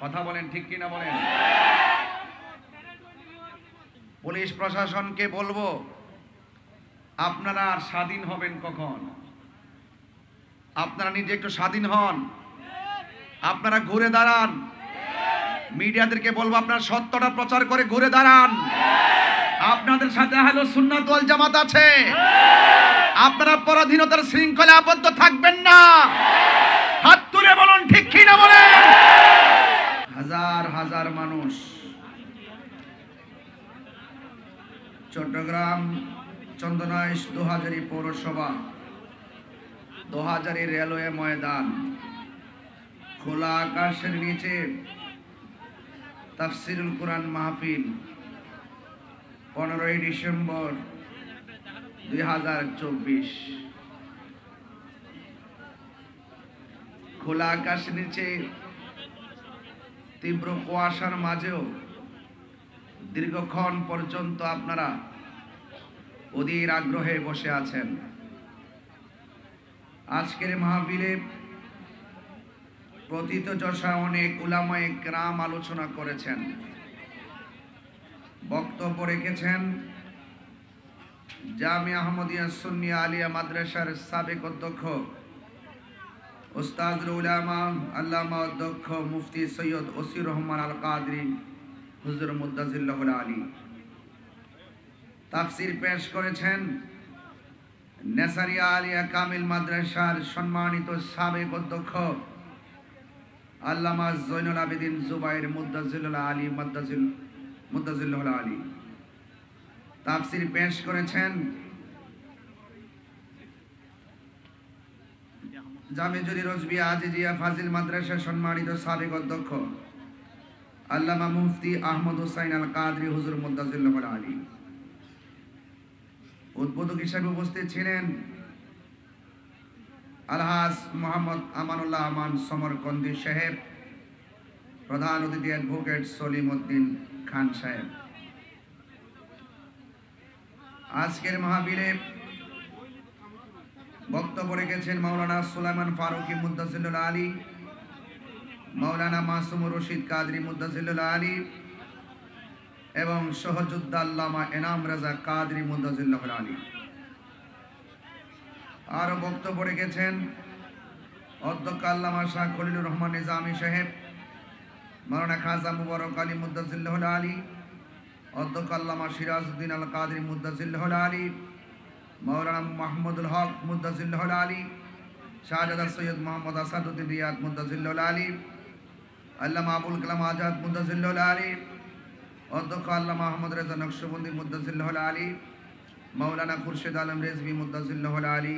কথা বলেন ঠিক কিনা বলেন। পুলিশ প্রশাসনকে বলবো, আপনারা আর স্বাধীন হবেন কখন? আপনারা নিজে একটু স্বাধীন হন, আপনারা ঘুরে দাঁড়ান। মিডিয়াদেরকে বলবো, আপনারা সত্যটা প্রচার করে ঘুরে দাঁড়ান। আপনাদের সাথে আহলে সুন্নাত ওয়াল জামাত আছে। আপনারা পরাধীনতার শৃঙ্খলে আবদ্ধ থাকবেন না। হাত তুলে বলুন ঠিক কিনা বলেন। হাজার হাজার মানুষ চট্টগ্রাম চন্দনাইশ ২০০০ পৌরসভা, ২০০০ রেলওয়ে ময়দান, খোলা আকাশের নিচে তাফসিরুল কোরআন মাহফিল 15ই ডিসেম্বর 2024। খোলা আকাশের নিচে তীব্র কুয়াশার মাঝেও দীর্ঘক্ষণ পর্যন্ত আপনারা অধীর আগ্রহে বসে আছেন। আজকের মাহফিলে প্রথিতযশা অনেক উলামায়ে কেরাম আলোচনা করেছেন, বক্তব্য রেখেছেন। জামিয়া আহমদিয়া সুন্নিয়া আলিয়া মাদ্রাসার সাবেক অধ্যক্ষ উস্তাদুল উলামা আল্লামা অধ্যক্ষ মুফতি সৈয়দ ওসির রহমান আল কাদরি হুজুর মুদ্দাজিল্লাহুল আলী। তাফসির পেশ করেছেন নেসারিয়া আলিয়া কামিল মাদ্রাসার সম্মানিত সাবেক অধ্যক্ষ আল্লামা জৈনুল আবেদিন জুবাইর মুদ্দাজিল্লাহুল আলী মুদ্দাজিল্লাহুল আলী। তাফসির পেশ করেছেন জামিজুরি রজবিয়া আজিজিয়া ফাজিল মাদ্রাসার সম্মানিত সাবেক অধ্যক্ষ আল্লামা মুফতি আহমদ হুসাইন আল কাদরি হুজুর মুদ্দাজিল্লাহুল আলী। উদ্বোধক হিসেবে উপস্থিত ছিলেন আলহাজ মোহাম্মদ আমানুল্লাহ আমান সমরকন্দি সাহেব, প্রধান অতিথি অ্যাডভোকেট সলিম উদ্দিন খান সাহেব। আজকের মাহফিলে বক্তব্য রেখেছেন মাওলানা সুলাইমান ফারুকি মুদ্দাজিল্লাহুল আলী, মাওলানা মাসুমুর রশিদ কাদরি মুদ্দাজিল্লাহুল আলী এবং সহযোদ্ধা আল্লামা এনাম রাজা কাদরি মুদ্দাজিল্লাহুল আলী। আরো বক্তব্য রেখেছেন অধ্যক্ষ আল্লামা শাহ খলিলুর রহমান নিজামী সাহেব, মাওলানা খাজা মুবারক আলী মুদ্দাজিল্লাহুল আলী, অধ্যক্ষ আল্লামা সিরাজউদ্দিন আল কাদরি মুদ্দাজিল্লাহুল আলী, মাওলানা মাহমুদুল হক মুদ্দাজিল্লাহুল আলী, শাহজাদা সৈয়দ মোহাম্মদ আসাদউদ্দিন রিয়াদ মুদ্দাজিল্লাহুল আলী, আল্লামা আবুল কালাম আজাদ মুদ্দাজিল্লাহুল আলী, অধ্যক্ষ আল্লামা আহমদ রেজা নকশবন্দি মুদ্দাজিল্লাহুল আলী, মাওলানা খুরশেদ আলম রেজভী মুদ্দাজিল্লাহুল আলী,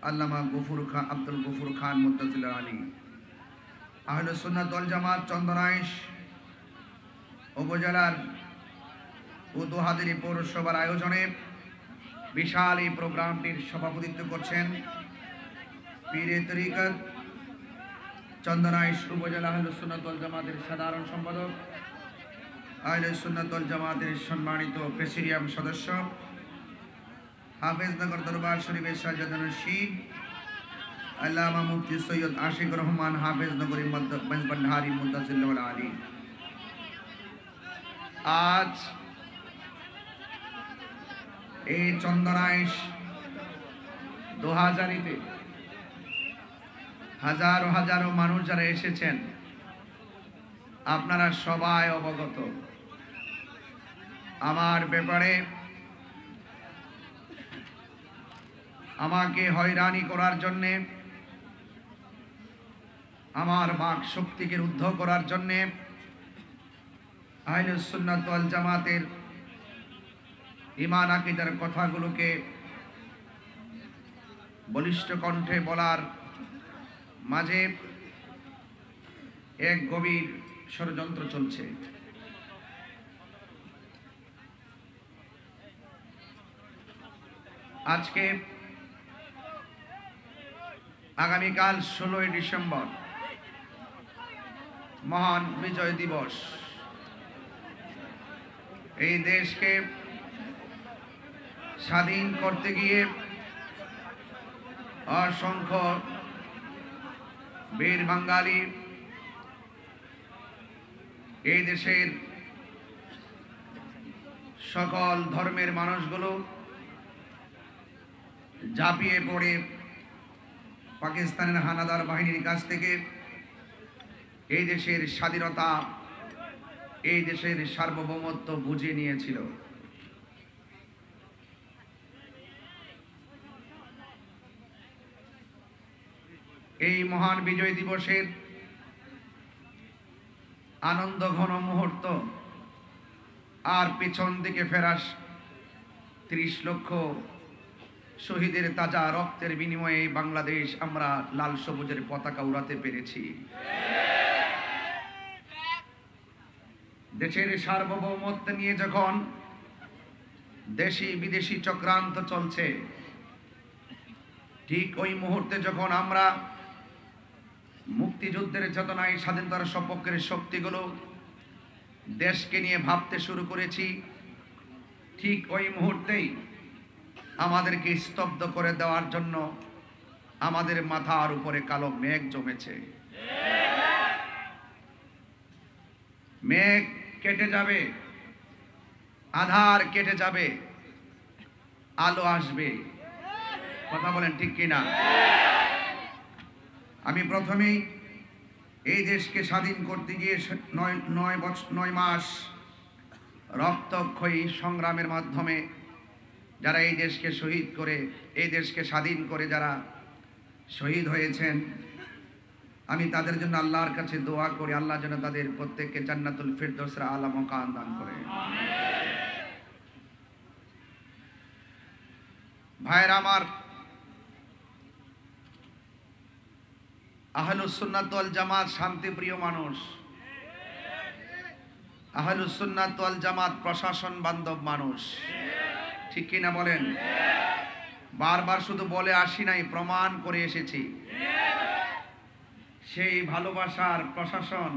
আল্লামা আব্দুল গফুর খান মুদ্দাজিল্লাহুল আলী। আহলে সুন্নাত ওয়াল জামাত চন্দনাইশ উপজেলার ও ২০০০ পৌরসভার আয়োজনে বিশাল এই প্রোগ্রামটির সভাপতিত্ব করছেন পীরে তরিকত চন্দনাইশ উপজেলা আহলে সুন্নাত ওয়াল জামাতের সাধারণ সম্পাদক, আহলে সুন্নাত ওয়াল জামাতের সম্মানিত প্রেসিডিয়াম সদস্য, হাফেজনগর দরবার শরীফের শাহজাদা রশিদ আল্লামা মুফতি সৈয়দ আশিক রহমান হাফেজনগরী মেজবান্ডারি মুদ্দাজিল্লাহুল আলী। আজ এই চন্দনাইশ ২০০০-তে হাজারো হাজারো মানুষ যারা এসেছেন, আপনারা সবাই অবগত আমার ব্যাপারে। আমাকে হয়রানি করার জন্যে, আমার বাক শক্তিকে রুদ্ধ করার জন্যে আহলে সুন্নাত ওয়াল জামাতের ঈমান আকীদার কথাগুলোকে বলিষ্ঠ কণ্ঠে বলার মাঝে এক গভীর ষড়যন্ত্র চলছে। আজকে আগামীকাল 16ই ডিসেম্বর মহান বিজয় দিবস। এই দেশকে স্বাধীন করতে গিয়ে অসংখ্য বীর বাঙালি এই দেশের সকল ধর্মের মানুষগুলো ঝাঁপিয়ে পড়ে পাকিস্তানের হানাদার বাহিনীর কাছ থেকে এই দেশের স্বাধীনতা, এই দেশের সার্বভৌমত্ব বুঝিয়ে নিয়েছিল। এই মহান বিজয় দিবসের আনন্দ ঘন মুহূর্ত আর পেছন দিকে ফেরাস ৩০ লক্ষ শহীদের তাজা রক্তের বিনিময়ে বাংলাদেশ আমরা লাল সবুজের পতাকা উড়াতে পেরেছি। দেশের সার্বভৌমত্ব নিয়ে যখন দেশি বিদেশি চক্রান্ত চলছে, ঠিক ওই মুহূর্তে যখন আমরা মুক্তিযুদ্ধের চেতনায় স্বাধীনতার সপক্ষের শক্তিগুলো দেশকে নিয়ে ভাবতে শুরু করেছি, ঠিক ওই মুহূর্তেই আমাদেরকে স্তব্ধ করে দেওয়ার জন্য আমাদের মাথার উপরে কালো মেঘ জমেছে। মেঘ কেটে যাবে, আধার কেটে যাবে, আলো আসবে। কথা বলেন ঠিক কিনা? আমি প্রথমেই এই দেশকে স্বাধীন করতে গিয়ে ৯ মাস রক্তক্ষয়ী সংগ্রামের মাধ্যমে যারা এই দেশকে শহীদ করে, এই দেশকে স্বাধীন করে যারা শহীদ হয়েছেন, আমি তাদের জন্য আল্লাহর কাছে দোয়া করি, আল্লাহ যেন তাদের প্রত্যেককে জান্নাতুল ফিরদৌসের আলা মাকাম দান করে। ভাইরা আমার, আহলুস সুন্নাত ওয়াল জামাত শান্তিপ্রিয় মানুষ, আহলুস সুন্নাত ওয়াল জামাত প্রশাসন বান্ধব মানুষ, ঠিক কিনা বলেন? বারবার শুধু বলে আসি নাই, প্রমাণ করে এসেছি। সেই ভালোবাসার প্রশাসন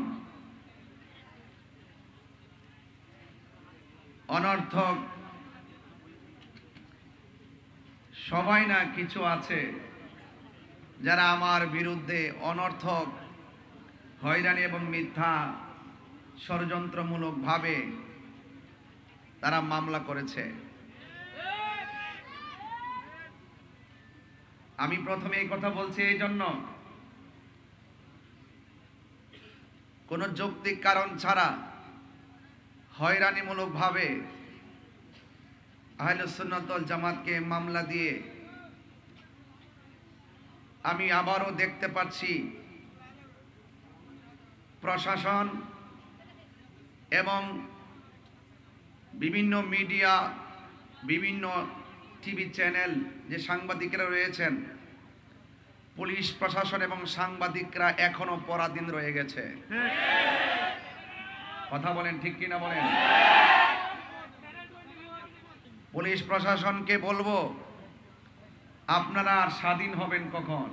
অনর্থক সবাই না, কিছু আছে যারা আমার বিরুদ্ধে অনর্থক হয়রানি এবং মিথ্যা ষড়যন্ত্রমূলক ভাবে তারা মামলা করেছে। আমি প্রথমে এই কথা বলছি এই জন্য, কোন যৌক্তিক কারণ ছাড়া হয়রানিমূলক ভাবে আহলুস সুন্নাত ওয়াল জামাতকে মামলা দিয়ে আমি আবারও দেখতে পাচ্ছি প্রশাসন এবং বিভিন্ন মিডিয়া, বিভিন্ন টিভি চ্যানেল, যে সাংবাদিকরা রয়েছেন, পুলিশ প্রশাসন এবং সাংবাদিকরা এখনো পরাধীন রয়ে গেছে। কথা বলেন ঠিক কিনা বলেন? পুলিশ প্রশাসনকে বলবো, আপনারা আর স্বাধীন হবেন কখন?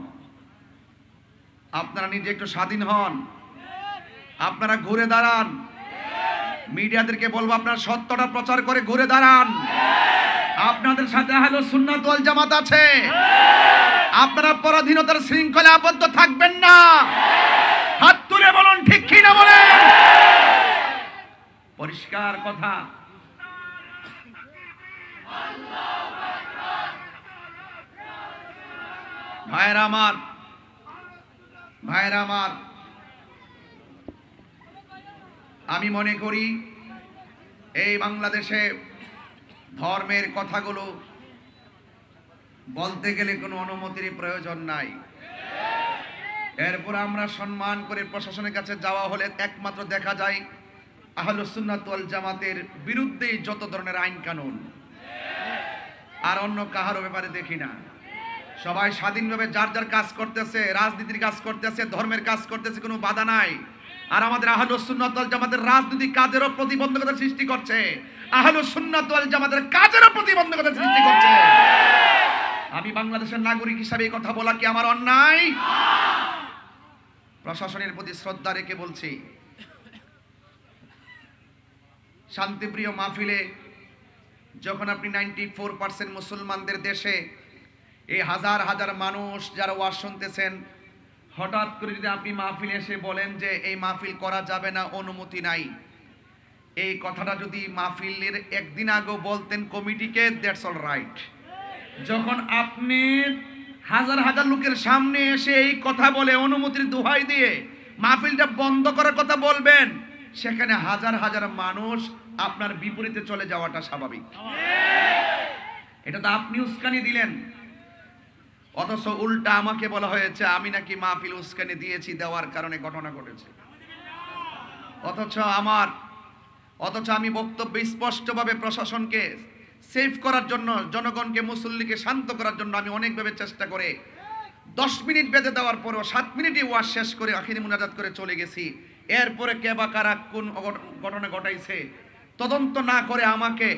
আপনারা নিজে একটু স্বাধীন হন, আপনারা ঘুরে দাঁড়ান। মিডিয়াদেরকে বলবো, আপনারা সত্যটা প্রচার করে ঘুরে দাঁড়ান। আপনাদের সাথে আহলুস সুন্নাত ওয়াল জামাত আছে, আপনারা পরাধীনতার শৃঙ্খলে আবদ্ধ থাকবেন না। হাত তুলে বলুন ঠিক কিনা বলেন? পরিষ্কার কথা। ভাইরা আমার, ভাইরা আমার, আমি মনে করি এই বাংলাদেশে ধর্মের কথাগুলো বলতে গেলে কোনো অনুমতির প্রয়োজন নাই। এরপর আমরা সম্মান করে প্রশাসনের কাছে যাওয়া হলে একমাত্র দেখা যায় আহলুস সুন্নাত ওয়াল জামাতের বিরুদ্ধে যত ধরনের আইন কানুন, আর অন্য কাহারও ব্যাপারে দেখি না। সবাই স্বাধীনভাবে যার যার কাজ করতেছে, রাজনীতির কাজ করতেছে, ধর্মের কাজ করতেছে, কোনো বাধা নাই। আর আমাদের আহলুস সুন্নাত ওয়াল জামাতের রাজনৈতিক কাজেরও প্রতিবন্ধকতা সৃষ্টি করছে, আহলুস সুন্নাত ওয়াল জামাতের কাজেরও প্রতিবন্ধকতা সৃষ্টি করছে। আমি বাংলাদেশের নাগরিক হিসাবে এই কথা বলা কি আমার অন্যায়? প্রশাসনের প্রতি শ্রদ্ধা রেখে বলছি, শান্তিপ্রিয় মাহফিলে যখন আপনি 94% মুসলমানদের দেশে এই হাজার হাজার মানুষ যারা ওয়াজ শুনতেছেন, হঠাৎ করে যদি আপনি মাহফিলে এসে বলেন যে এই মাহফিল করা যাবে না, অনুমতি নাই, এই কথাটা যদি মাহফিলের একদিন আগে বলতেন কমিটিকে, দ্যাটস অল রাইট। যখন আপনি হাজার হাজার লোকের সামনে এসে এই কথা বলে অনুমতির দোহাই দিয়ে মাহফিলটা বন্ধ করার কথা বলবেন, সেখানে হাজার হাজার মানুষ আপনার বিপরীতে চলে যাওয়াটা স্বাভাবিক। এটা তো আপনি উস্কানি দিলেন, অথচ উল্টা আমাকে বলা হয়েছে আমি নাকি মাহফিল উস্কানি দিয়েছি, দেওয়ার কারণে ঘটনা ঘটেছে। অথচ আমি বক্তব্য স্পষ্টভাবে প্রশাসনকে সেভ করার জন্য, জনগণকে, মুসল্লিকে শান্ত করার জন্য আমি অনেকভাবে চেষ্টা করে 10 মিনিট বেঁধে দেওয়ার পরেও 7 মিনিটই ওয়াজ শেষ করে আখিরি মুনাজাত করে চলে গেছি। এরপরে কে বা কারা কোন ঘটনা ঘটাইছে তদন্ত না করে আমাকে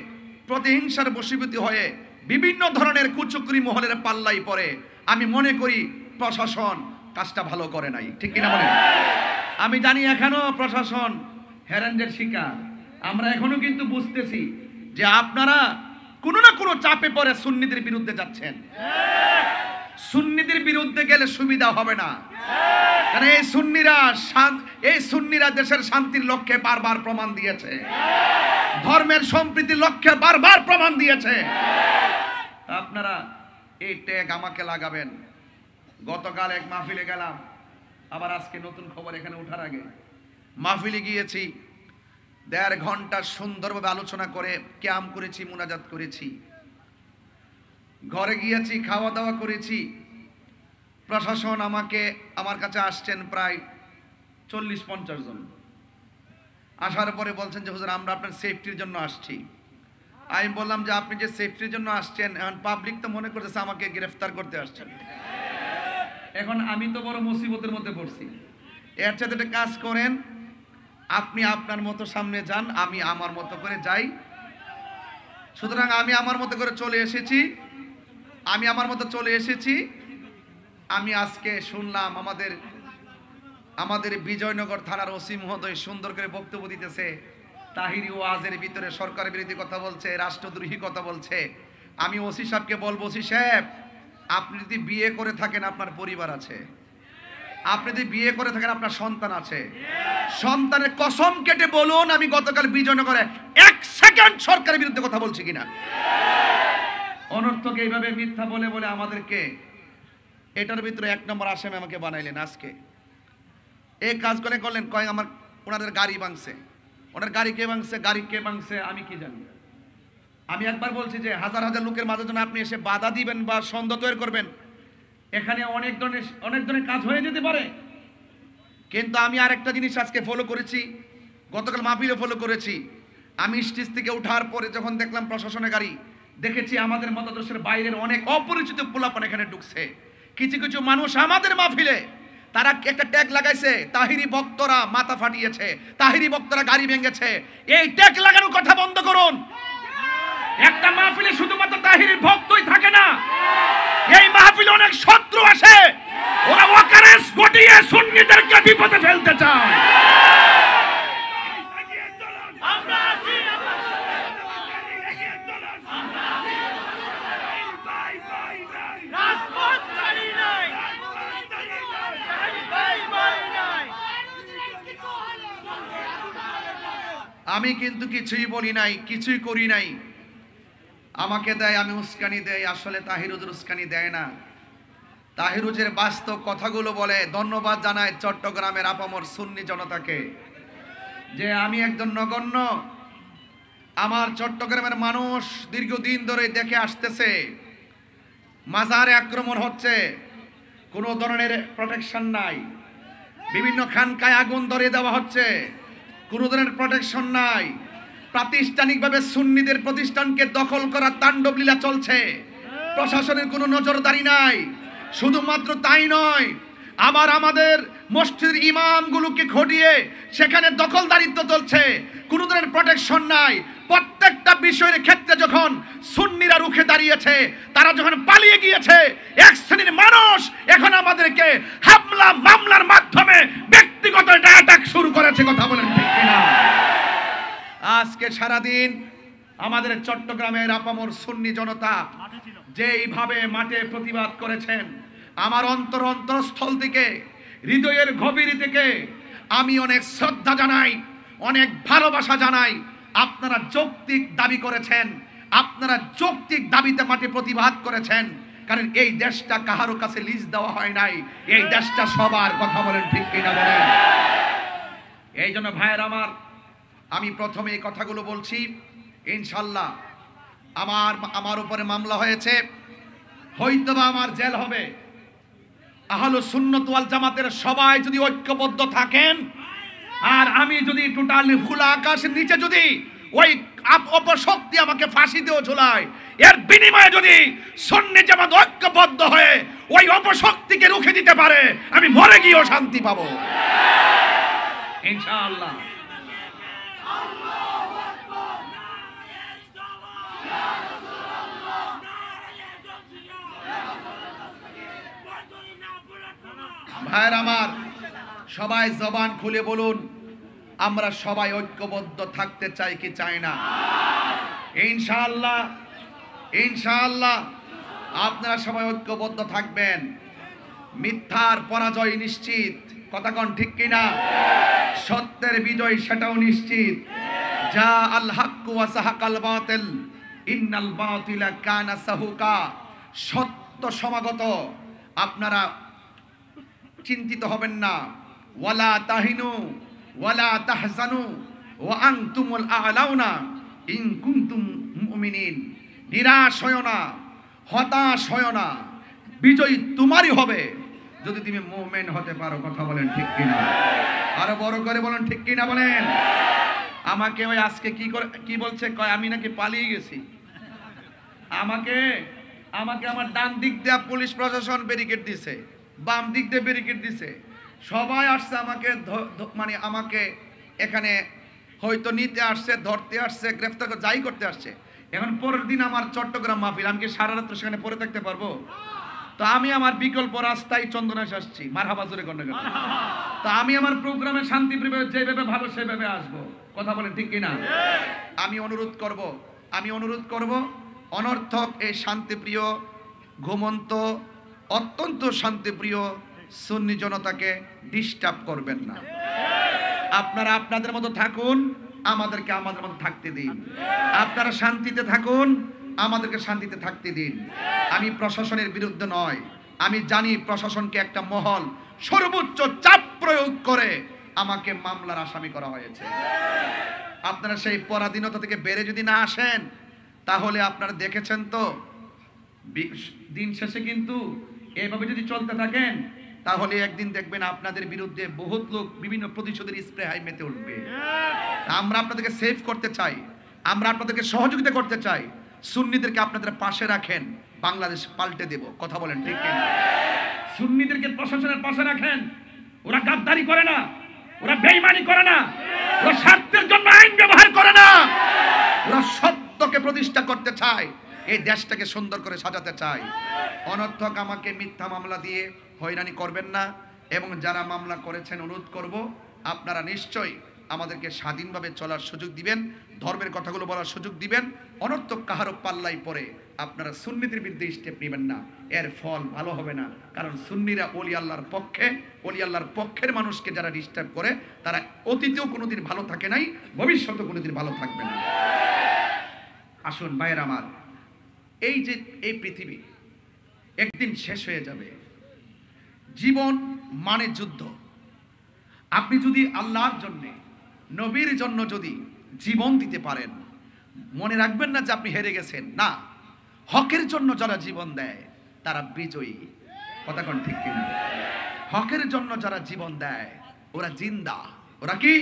প্রতিহিংসার বশীভূত হয়ে বিভিন্ন ধরনের কুচক্রি মহলের পাল্লাই পড়ে। আমি মনে করি প্রশাসন কাজটা ভালো করে নাই, ঠিক কিনা বলেন? আমি জানি এখনো প্রশাসন হ্যারান্ডের শিকার। আমরা এখনো কিন্তু বুঝতেছি যে আপনারা কোনো না কোনো চাপে পড়ে সুন্নিদের বিরুদ্ধে যাচ্ছেন। সুন্নিদের বিরুদ্ধে গেলে সুবিধা হবে না, কারণ এই সুন্নিরা দেশের শান্তির লক্ষ্যে বারবার প্রমাণ দিয়েছে, ধর্মের সম্প্রীতির লক্ষ্যে বারবার প্রমাণ দিয়েছে। আপনারা এই ট্যাগ আমাকে লাগাবেন। গতকাল এক মাহফিলে গেলাম, আবার আজকে নতুন খবর এখানে ওঠার আগে মাহফিলে গিয়েছি, 1.5 ঘন্টা সুন্দরভাবে আলোচনা করে ক্যাম করেছি, মুনাজাত করেছি, ঘরে গিয়েছি, খাওয়া দাওয়া করেছি। প্রশাসন আমার কাছে আসছেন প্রায় 40-50 জন। আসার পরে বলছেন যে হুজুর আমরা আপনার সেফটির জন্য আসছি। আমি বললাম যে আপনি যে সেফটির জন্য আসছেন, এখন পাবলিক তো মনে করতেছে আমাকে গ্রেফতার করতে আসছেন। এখন আমি তো বড় মুসিবতের মধ্যে পড়ছি। এর সাথে একটা কাজ করেন, আপনি আপনার মতো সামনে যান, আমি আমার মতো করে যাই। সুতরাং আমি আমার মতো করে চলে এসেছি। আমি আজকে শুনলাম আমাদের বিজয়নগর থানার ওসি মহোদয় সুন্দর করে বক্তব্য দিতেছে, তাহিরি ওয়াজের ভিতরে সরকার বিরোধী কথা বলছে, রাষ্ট্রদ্রোহী কথা বলছে। আমি ওসি সাহেবকে বলবো, ওসি সাহেব আপনি যদি বিয়ে করে থাকেন আপনার পরিবার আছে, আপনি যদি বিয়ে করে থাকেন আপনার সন্তান আছে, সন্তানের কসম কেটে বলুন আমি গতকাল বিজয়নগরে 1 সেকেন্ড সরকারের বিরুদ্ধে কথা বলছি কিনা। অনর্থক এইভাবে মিথ্যা বলে বলে আমাদেরকে এটার ভিতরে 1 নম্বর আসামি আমাকে বানাইলেন। আজকে এই কাজ করলেন, কয় ওনাদের গাড়ি ভাঙছে। ওনার গাড়ি কে ভাঙছে আমি কি জানি। আমি একবার বলছি যে হাজার হাজার লোকের মাঝে যেন আপনি এসে বাধা দিবেন বা সন্দেহ তৈরি করবেন, এখানে অনেক ধরনের কাজ হয়ে যেতে পারে। কিন্তু আমি আরেকটা জিনিস আজকে ফলো করেছি, গতকাল মাহফিলে ফলো করেছি। আমি স্টেজ থেকে ওঠার পরে যখন দেখলাম প্রশাসনের গাড়ি, দেখেছি আমাদের মতাদর্শের বাইরের অনেক অপরিচিত পোলাপান এখানে ঢুকছে। কিছু মানুষ আমাদের মাহফিলে তারা একটা ট্যাগ লাগাইছে, তাহিরি বক্তরা মাথা ফাটিয়েছে, তাহিরি বক্তরা গাড়ি ভেঙেছে। এই ট্যাগ লাগানোর কথা বন্ধ করুন। একটা মাহফিলে শুধুমাত্র তাহিরির ভক্তই থাকে না, এই মাহফিলে অনেক শত্রু আসে, ওরা ওয়াকারেস গটিয়ে সুন্নিদেরকে বিপদে ফেলতে চায়। আমি কিন্তু কিছুই বলি নাই, কিছুই করি নাই। আমাকে দেয়, আমি উস্কানি দেই। আসলে তাহির হুজুর উস্কানি দেয় না, তাহির হুজুরের বাস্তব কথাগুলো বলে। ধন্যবাদ জানাই চট্টগ্রামের আপামর সুন্নি জনতাকে যে আমি একজন নগণ্য, আমার চট্টগ্রামের মানুষ দীর্ঘদিন ধরে দেখে আসতেছে মাজারে আক্রমণ হচ্ছে, কোনো ধরনের প্রোটেকশন নাই, বিভিন্ন খানকায় আগুন ধরিয়ে দেওয়া হচ্ছে, কোনো ধরনের প্রোটেকশন নাই, প্রাতিষ্ঠানিকভাবে সুন্নিদের প্রতিষ্ঠানকে দখল করার তাণ্ডব লীলা চলছে, প্রশাসনের কোনো নজরদারি নাই। শুধুমাত্র তাই নয়, আমাদের মসজিদের ইমামগুলোকে ঘটিয়ে সেখানে দখলদারিত্ব চলছে, কোনো ধরনের প্রোটেকশন নাই। প্রত্যেকটা বিষয়ের ক্ষেত্রে যখন সুন্নিরা রুখে দাঁড়িয়েছে, তারা যখন পালিয়ে গিয়েছে, এক শ্রেণীর মানুষ এখন আমাদেরকে হামলা মামলার মাধ্যমে ব্যক্তিগত অ্যাটাক শুরু করেছে। কথা বলেন ঠিক কিনা? আজকে সারাদিন আমাদের চট্টগ্রামের আপামর সুন্নি জনতা যেইভাবে মাঠে প্রতিবাদ করেছেন, আমার অন্তরস্থল থেকে হৃদয়ের গভীর থেকে আমি অনেক শ্রদ্ধা জানাই, অনেক ভালোবাসা জানাই। আপনারা যৌক্তিক দাবি করেছেন, আপনারা যৌক্তিক দাবিতে মাঠে প্রতিবাদ করেছেন, কারণ এই দেশটা কাহারো কাছে লিজ দেওয়া হয় নাই, এই দেশটা সবার। কথা বলেন ঠিক কিনা বলেন? এই জন্য ভাইয়ের আমার, আমি প্রথমে এই কথাগুলো বলছি। ইনশাল্লাহ আমার উপরে মামলা হয়েছে, হয়তোবা আমার জেল হবে। আহলুস সুন্নাত ওয়াল জামাতের সবাই যদি ঐক্যবদ্ধ থাকেন, আর আমি যদি টোটালি খোলা আকাশের নিচে যদি ওই অপশক্তি আমাকে ফাঁসি দিয়েও ঝোলায়, এর বিনিময়ে যদি সুন্নি জামাত ঐক্যবদ্ধ হয়ে ওই অপশক্তিকে রুখে দিতে পারে, আমি মরে গিয়েও শান্তি পাবো ইনশাআল্লাহ। ভাইয়ের আমার, সবাই জবান খুলে বলুন, আমরা সবাই ঐক্যবদ্ধ থাকতে চাই কি চাই না? ইনশাআল্লাহ, ইনশাআল্লাহ আপনারা সবাই ঐক্যবদ্ধ থাকবেন। মিথ্যার পরাজয় নিশ্চিত, কথা কোন ঠিক কিনা? সত্যের বিজয় সেটাও নিশ্চিত। যা আল হাক্কু ওয়া সাহাকাল বাতিল ইন্নাল বাতিলা কানা সাহুকা। সত্য সমাগত, আপনারা চিন্তিত হবেন না। ওয়ালা তাহিনু ওয়ালা তাহজানু ওয়া আনতুমুল আ'লাউনা ইন কুনতুম মুমিনিন। নিরাশ হয় না, হতাশ হয় না, বিজয় তোমারই হবে যদি তুমি মুমিন হতে পারো। কথা বলেন ঠিক কিনা? আরো বড় করে বলেন ঠিক কিনা বলেন? আমাকে ওই আজকে কি বলছে, কয় আমি নাকি পালিয়ে গেছি। আমাকে আমার ডান দিক দিয়ে পুলিশ প্রশাসন ব্যারিকেড দিছে, বাম দিক দিয়ে ব্যারিকেড দিছে, সবাই আসছে আমাকে মানে আমাকে এখানে হয়তো নিতে আসছে, ধরতে আসছে, গ্রেফতার যাই করতে আসছে। এখন পরের দিন আমার চট্টগ্রাম মাহফিল, আমি কি সারা রাত্র সেখানে পড়ে থাকতে পারবো? তো আমি আমার বিকল্প রাস্তায় চন্দনাশ আসছি। মারহাবা জোরে কন্যা। তো আমি আমার প্রোগ্রামে শান্তিপ্রিয় যেভাবে ভালো সেভাবে আসবো। কথা বলেন ঠিক কিনা? আমি অনুরোধ করব অনর্থক এই শান্তিপ্রিয়, ঘুমন্ত, অত্যন্ত শান্তিপ্রিয় সুন্নি জনতাকে ডিস্টার্ব করবেন না। আপনারা আপনাদের মতো থাকুন, আমাদেরকে আমাদের মতো থাকতে দিন। আপনারা শান্তিতে থাকুন, আমাদেরকে শান্তিতে থাকতে দিন। আমি প্রশাসনের বিরুদ্ধে নয়, আমি জানি প্রশাসনকে একটা মহল সর্বোচ্চ চাপ প্রয়োগ করে আমাকে মামলার আসামি করা হয়েছে। আপনারা সেই পরাধীনতা থেকে বেড়ে যদি না আসেন, তাহলে আপনারা দেখেছেন তো দিন শেষে কিন্তু এভাবে যদি চলতে থাকেন, তাহলে একদিন দেখবেন আপনাদের বিরুদ্ধে বহুত লোক বিভিন্ন প্রতিশোধের স্প্রে হাই মেতে উঠবে। আমরা আপনাদেরকে সেভ করতে চাই, আমরা আপনাদেরকে সহযোগিতা করতে চাই। সুন্নিদেরকে আপনাদের পাশে রাখেন, বাংলাদেশ পাল্টে দেব। কথা বলেন ঠিক কিনা? সুন্নিদেরকে প্রশাসনের পাশে রাখেন। ওরা গাদ্দারি করে না, ওরা বেঈমানি করে না, ওরা স্বার্থের জন্য আইন ব্যবহার করে না, ওরা সত্যকে প্রতিষ্ঠা করতে চায়, এই দেশটাকে সুন্দর করে সাজাতে চায়। অনর্থক আমাকে মিথ্যা মামলা দিয়ে হয়রানি করবেন না, এবং যারা মামলা করেছেন অনুরোধ করব আপনারা নিশ্চয়ই আমাদেরকে স্বাধীনভাবে চলার সুযোগ দিবেন, ধর্মের কথাগুলো বলার সুযোগ দিবেন। অনর্থক কাহারও পাল্লাই পরে আপনারা সুন্নিদের বিরুদ্ধে স্টেপ নেবেন না, এর ফল ভালো হবে না। কারণ সুন্নিরা ওলি আল্লাহর পক্ষে, ওলি আল্লাহর পক্ষের মানুষকে যারা ডিস্টার্ব করে, তারা অতীতেও কোনোদিন ভালো থাকে নাই, ভবিষ্যতেও কোনোদিন ভালো থাকবে না। আসুন ভাইয়ের আমার, এই যে এই পৃথিবী একদিন শেষ হয়ে যাবে। জীবন মানে যুদ্ধ। আপনি যদি আল্লাহর জন্য, নবীর জন্য যদি জীবন দিতে পারেন, মনে রাখবেন না যে আপনি হেরে গেছেন। না, হকের জন্য যারা জীবন দেয় তারা বিজয়ী। কথা কোন ঠিক কিনা? হকের জন্য যারা জীবন দেয় ওরা জিন্দা। ওরা কি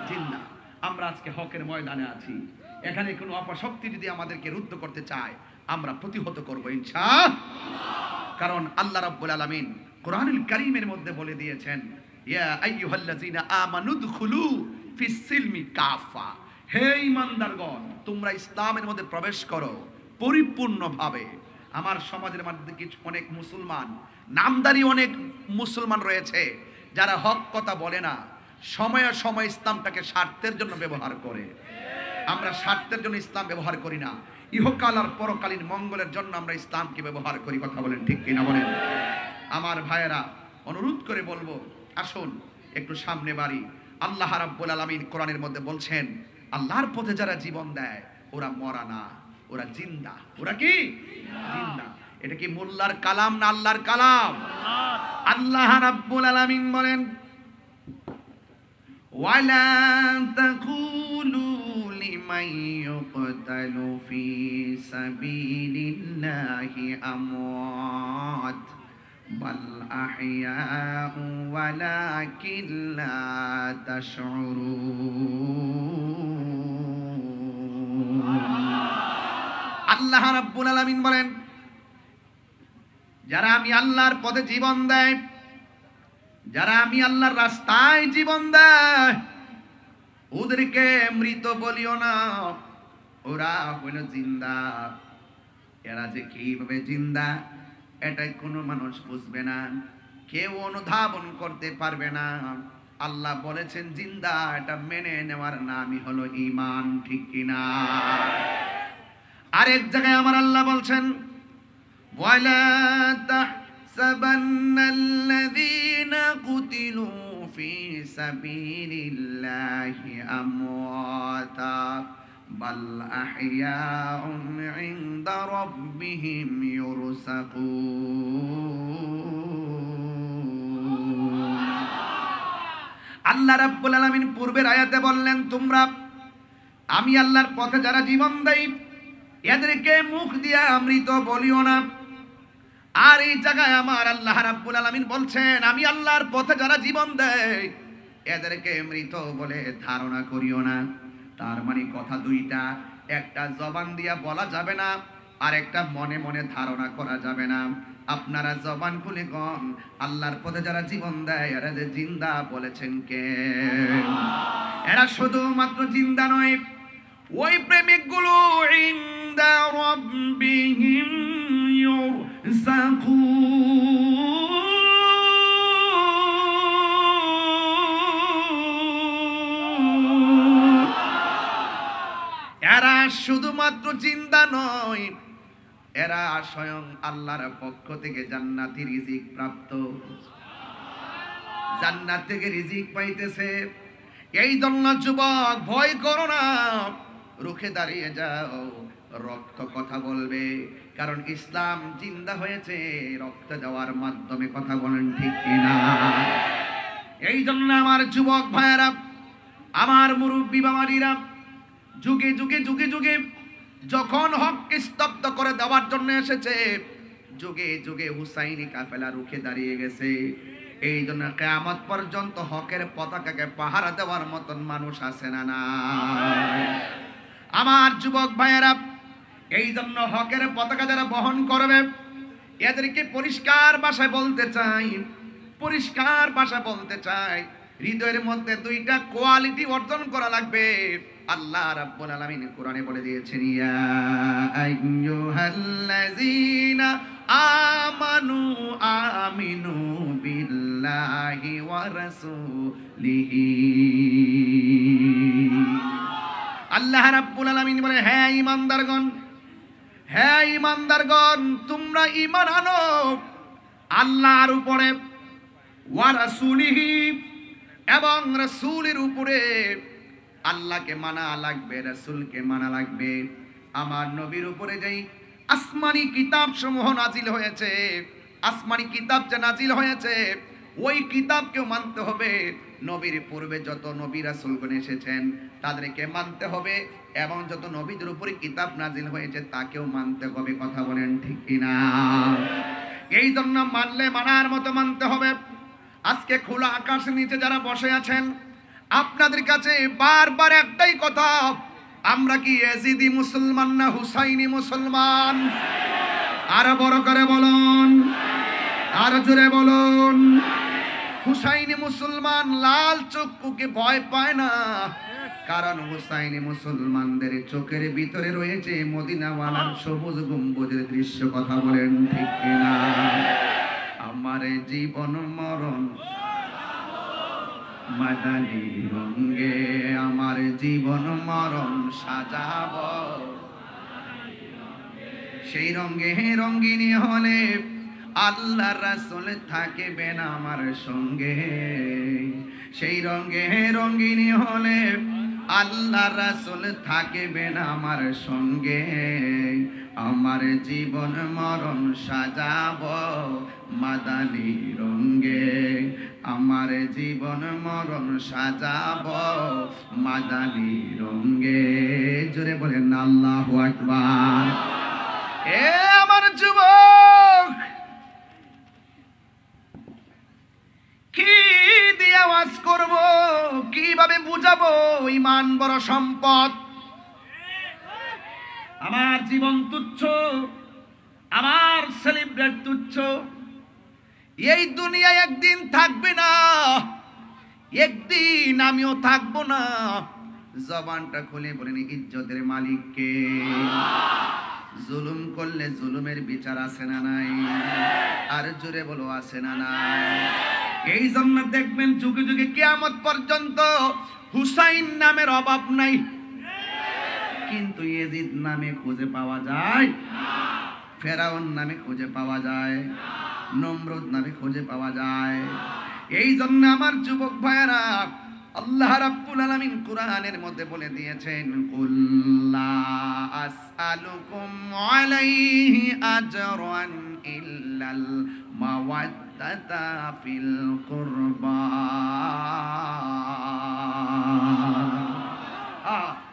জিন্দা? আমরা আজকে হকের ময়দানে আছি। এখানে কোনো অপশক্তি যদি আমাদেরকে রুদ্ধ করতে চায়, আমরা প্রতিহত করব ইনশাআল্লাহ। কারণ আল্লাহ রাব্বুল আলামিন কোরআনুল কারীমের মধ্যে বলে দিয়েছেন, ইয়া আইয়ুহাল্লাযীনা আমানু দুখুলু ফিস সিলমি কাফা। হে ঈমানদারগণ, তোমরা ইসলামের মধ্যে প্রবেশ করো পরিপূর্ণভাবে। আমার সমাজের মধ্যে কিছু অনেক মুসলমান, নামদারি অনেক মুসলমান রয়েছে যারা হক কথা বলে না, সময়ে সময় ইসলামটাকে স্বার্থের জন্য ব্যবহার করে। আমরা স্বার্থের জন্য ইসলাম ব্যবহার করি না, ইহকাল আর পরকালীন মঙ্গলের জন্য আমরা ইসলামকে ব্যবহার করি। কথা বলেন ঠিক কিনা বলেন? আমার ভাইয়েরা, অনুরোধ করে বলবো, আসুন একটু সামনে বাড়ি। আল্লাহ রাব্বুল আলামিন কোরআনের মধ্যে বলছেন, আল্লাহর পথে যারা জীবন দেয় ওরা মরা না, ওরা জিন্দা। ওরা কি জিন্দা? এটা কি মোল্লার কালাম না আল্লাহর কালাম? আল্লাহ রাব্বুল আলামিন বলেন, ওয়ালা তাকুলু লিমান ইউকতালু ফি সাবিলিল্লাহি আমওয়াত বাল আহইয়াউ ওয়ালাকিন লা তাশউরুন। আল্লাহ রাব্বুল আলামিন বলেন, যারা আমি আল্লাহর পথে জীবন দেয়, যারা আমি আল্লাহর রাস্তায় জীবন দেয়, ওদেরকে মৃত বলিও না, ওরা হইল জিন্দা। এরা যে কিভাবে জিন্দা এটা কোনো মানুষ বুঝবে না, কেউ অনুধাবন করতে পারবে না। আল্লাহ বলেছেন জিন্দা, এটা মেনে নেওয়ার নামই হলো ঈমান, ঠিক কিনা? আরেক জায়গায় আমার আল্লাহ বলছেন, ওয়ালা তাহসাবান্নাল্লাযীনা কুতিলু ফি সাবিলিল্লাহি আমওয়াতা বাল আহইয়াউন ইনদা রাব্বিহিম ইউরসাকুন। আল্লাহ রাব্বুল আলামিন পূর্বের আয়াতে বললেন, তোমরা আমি আল্লাহর পথে যারা জীবন দেয় এদেরকে মুখ দিয়া মৃত বলিও না। আর এই জায়গায় আমার আল্লাহ রাব্বুল আলামিন বলছেন, আমি আল্লাহর পথে যারা জীবন দেয় এদেরকে মৃত বলে ধারণা করিও না। তার মানে কথা দুইটা, একটা জবান দিয়া বলা যাবে না, আর একটা মনে মনে ধারণা করা যাবে না। আপনারা জবান খুলে কোন আল্লাহর পথে যারা জীবন দেয় এরা যে জিন্দা বলেছেন কে? এরা শুধুমাত্র জিন্দা নয়, ওই প্রেমিকগুলো ইনদা রাব্বিহিম ইউরসাকুন। এরা শুধুমাত্র জিন্দা নয়, এরা স্বয়ং আল্লাহর পক্ষ থেকে জান্নাতি রিজিক প্রাপ্ত, জান্নাত থেকে রিজিক পাইতেছে। এই জন্য যুবক ভয় করো না, রুখে দাঁড়িয়ে যাও, রক্ত কথা বলবে, কারণ ইসলাম জিন্দা হয়েছে রক্ত দেওয়ার মাধ্যমে, কথা বলেন ঠিক কিনা? এই জন্য আমার যুবক ভাইয়েরা, আমার মুরব্বী বাবারা, যুগে যুগে যুগে যুগে যখন হককে স্তব্ধ করে দেওয়ার জন্য এসেছে, যুগে যুগে হুসাইনি কাফেলা রুখে দাঁড়িয়ে গেছে। এই জন্য কিয়ামত পর্যন্ত হকের পতাকাকে পাহারা দেওয়ার মতন মানুষ আছে না না? আমার যুবক ভাইয়েরা, এই জন্য হকের পতাকা যারা বহন করবে এদেরকে পরিষ্কার ভাষায় বলতে চাই, পরিষ্কার ভাষা বলতে চাই, হৃদয়ের মধ্যে দুইটা কোয়ালিটি অর্জন করা লাগবে। আল্লাহ রাব্বুল আলামিন কোরআনে বলে দিয়েছেন, ইয়া আইয়ুহাল্লাযীনা আমানু আমিনু বিল্লাহি ওয়া রাসূলিহি। আল্লাহ রাব্বুল আলামিন বলে, হে ঈমানদারগণ, হে ঈমানদারগণ, তোমরা ঈমান আনো আল্লাহর উপরে, ওয়া রাসূলিহি, এবং রাসূলের উপরে। আল্লাহকে মানা লাগবে, রাসূলকে মানা লাগবে। আমার নবীর উপরে যেই আসমানি কিতাব সমূহ নাজিল হয়েছে, আসমানি কিতাব যে নাজিল হয়েছে ওই কিতাবকেও মানতে হবে। নবীর পূর্বে যত নবী রাসূলগণ এসেছেন তাদেরকে মানতে হবে, এবং যত নবীদের উপরে কিতাব নাজিল হয়েছে তাকেও মানতে হবে, কথা বলেন ঠিক কিনা? এই জন্য মানলে মানার মতো মানতে হবে। আজকে খোলা আকাশের নিচে যারা বসে আছেন, আপনাদের কাছে বারবার একটাই কথা, আমরা কি ইয়াজিদি মুসলমান না হুসাইনি মুসলমান? আরো বড় করে বলুন, আরো জোরে বলুন। হুসাইনি মুসলমান লাল চক্ষুকে ভয় পায় না, কারণ হুসাইনি মুসলমানদের চোখের ভিতরে রয়েছে মদিনাওয়ালার সবুজ গম্বুজের দৃশ্য, কথা বলেন ঠিক কিনা? আমার জীবন মরণ মাদানী রঙে, আমার জীবন মরণ সাজাবো সেই রঙে রঙ্গিনী হলে আল্লাহ রাসূল থাকবেন আমার সঙ্গে। সেই রঙে রঙিনী হলে আল্লাহ রাসূল থাকবেন আমার সঙ্গে। আমার জীবন মরণ সাজাবো মাদানী রঙে, আমার জীবন মরণ সাজাবো মাদানী রঙে। জোরে বলেন আল্লাহু আকবার। এ আমার যুবক, কি দিয়ে আওয়াজ করব, কিভাবে বুঝাবো? ঈমান বড় সম্পদ। আমার জীবন তুচ্ছ, আমার সেলিব্রেট তুচ্ছ। এই দুনিয়ায় একদিন থাকবে না, একদিন আমিও থাকবো না। জবানটা খুলে বলেন ইজ্জতের মালিক কে? জুলুম করলে জুলুমের বিচার আছে না নাই? আর জোরে বলো আছে না নাই? এই জন্য দেখবেন যুগে যুগে কিয়ামত পর্যন্ত হুসাইন নামের অভাব নাই, কিন্তু ইয়াজিদ নামে খুঁজে পাওয়া যায়, ফেরাউন নামে খুঁজে পাওয়া যায়, নমরুদ নামে খুঁজে পাওয়া যায়। এই জন্য আমার যুবক ভাইয়েরা, আল্লাহ রাব্বুল আলামিন কোরআনের মধ্যে বলে দিয়েছেন, কুল লা আসআলুকুম আলাইহি আজরান ইল্লাল মাওয়াদ্দাতা ফিল কুরবা।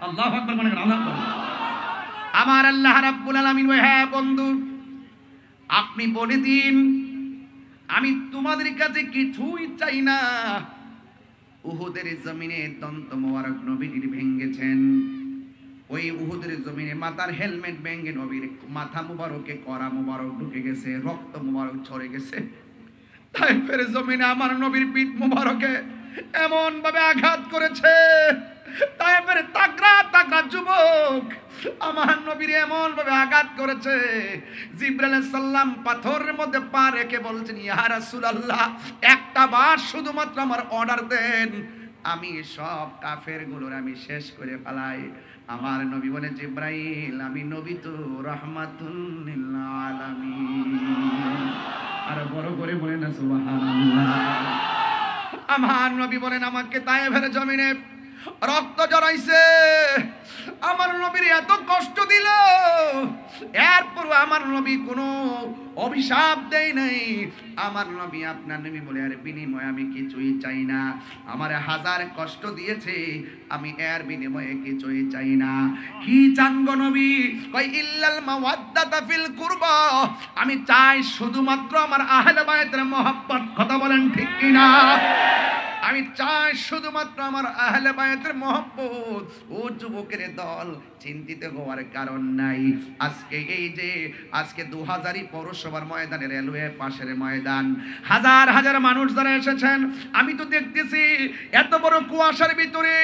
আল্লাহু আকবার বলেন, আল্লাহু আকবার। আমার আল্লাহ রাব্বুল আলামিন, হ্যাঁ বন্ধু, আপনি বলে দিন আমি তোমাদের কাছে কিছুই চাই না। উহুদের জমিনে দন্ত মোবারক নবীর ভেঙ্গেছেন, ওই উহুদের জমিনে মাথার হেলমেট ভেঙ্গে নবীর মাথা মুবারকে করা মুবারক ঢুকে গেছে, রক্ত মুবারক ঝরে গেছে। তাইফের জমিনে আমার নবীর পিঠ মুবারকে এমন ভাবে আঘাত করেছে, তাইফের তাগড়া তাগড়া যুবক আমার নবীর এমন ভাবে আঘাত করেছে, জিবরাইল আলাইহিস সালাম পাথরের মধ্যে পা রেখে বলছেন, ইয়া রাসূলুল্লাহ, একটা বার শুধুমাত্র আমার অর্ডার দেন, আমি সব কাফেরগুলোর আমি শেষ করে ফেলাই। আমার নবী বলে, জিবরাইল, আমি নবী তো রাহমাতুল লিল আলামিন। আর বড় করে বলেন না সুবহানাল্লাহ। আমার নবী বলেন, আমাকে তায়েফের জমিনে রক্ত জড়াইছে, আমার নবীর এত কষ্ট দিল, এরপর আমার নবী কোনো অভিশাপ দেয় নাই। আমার নবী, আপনার নবী বলে, আর বিনিময়ে আমি কিছুই চাই না। আমার হাজার কষ্ট দিয়েছে, আমি এর বিনিময়ে কিছুই চাই না। কি চান গো নবী? কই ইল্লাল মাওয়াদ্দাতা ফিল কুরবা, আমি চাই শুধুমাত্র আমার আহলে বায়তের মহব্বত। কথা বলেন ঠিক কি না? আমি চাই শুধুমাত্র আমার আহলে বায়তের মহব্বত। ও যুবকের দল, চিন্তিত হওয়ার কারণ নাই। আজকে এই যে আজকে 2000 পৌরসভার ময়দানে, রেলওয়ে পাশের ময়দান, হাজার হাজার মানুষ যারা এসেছেন, আমি তো দেখতেছি এত বড় কুয়াশার ভিতরে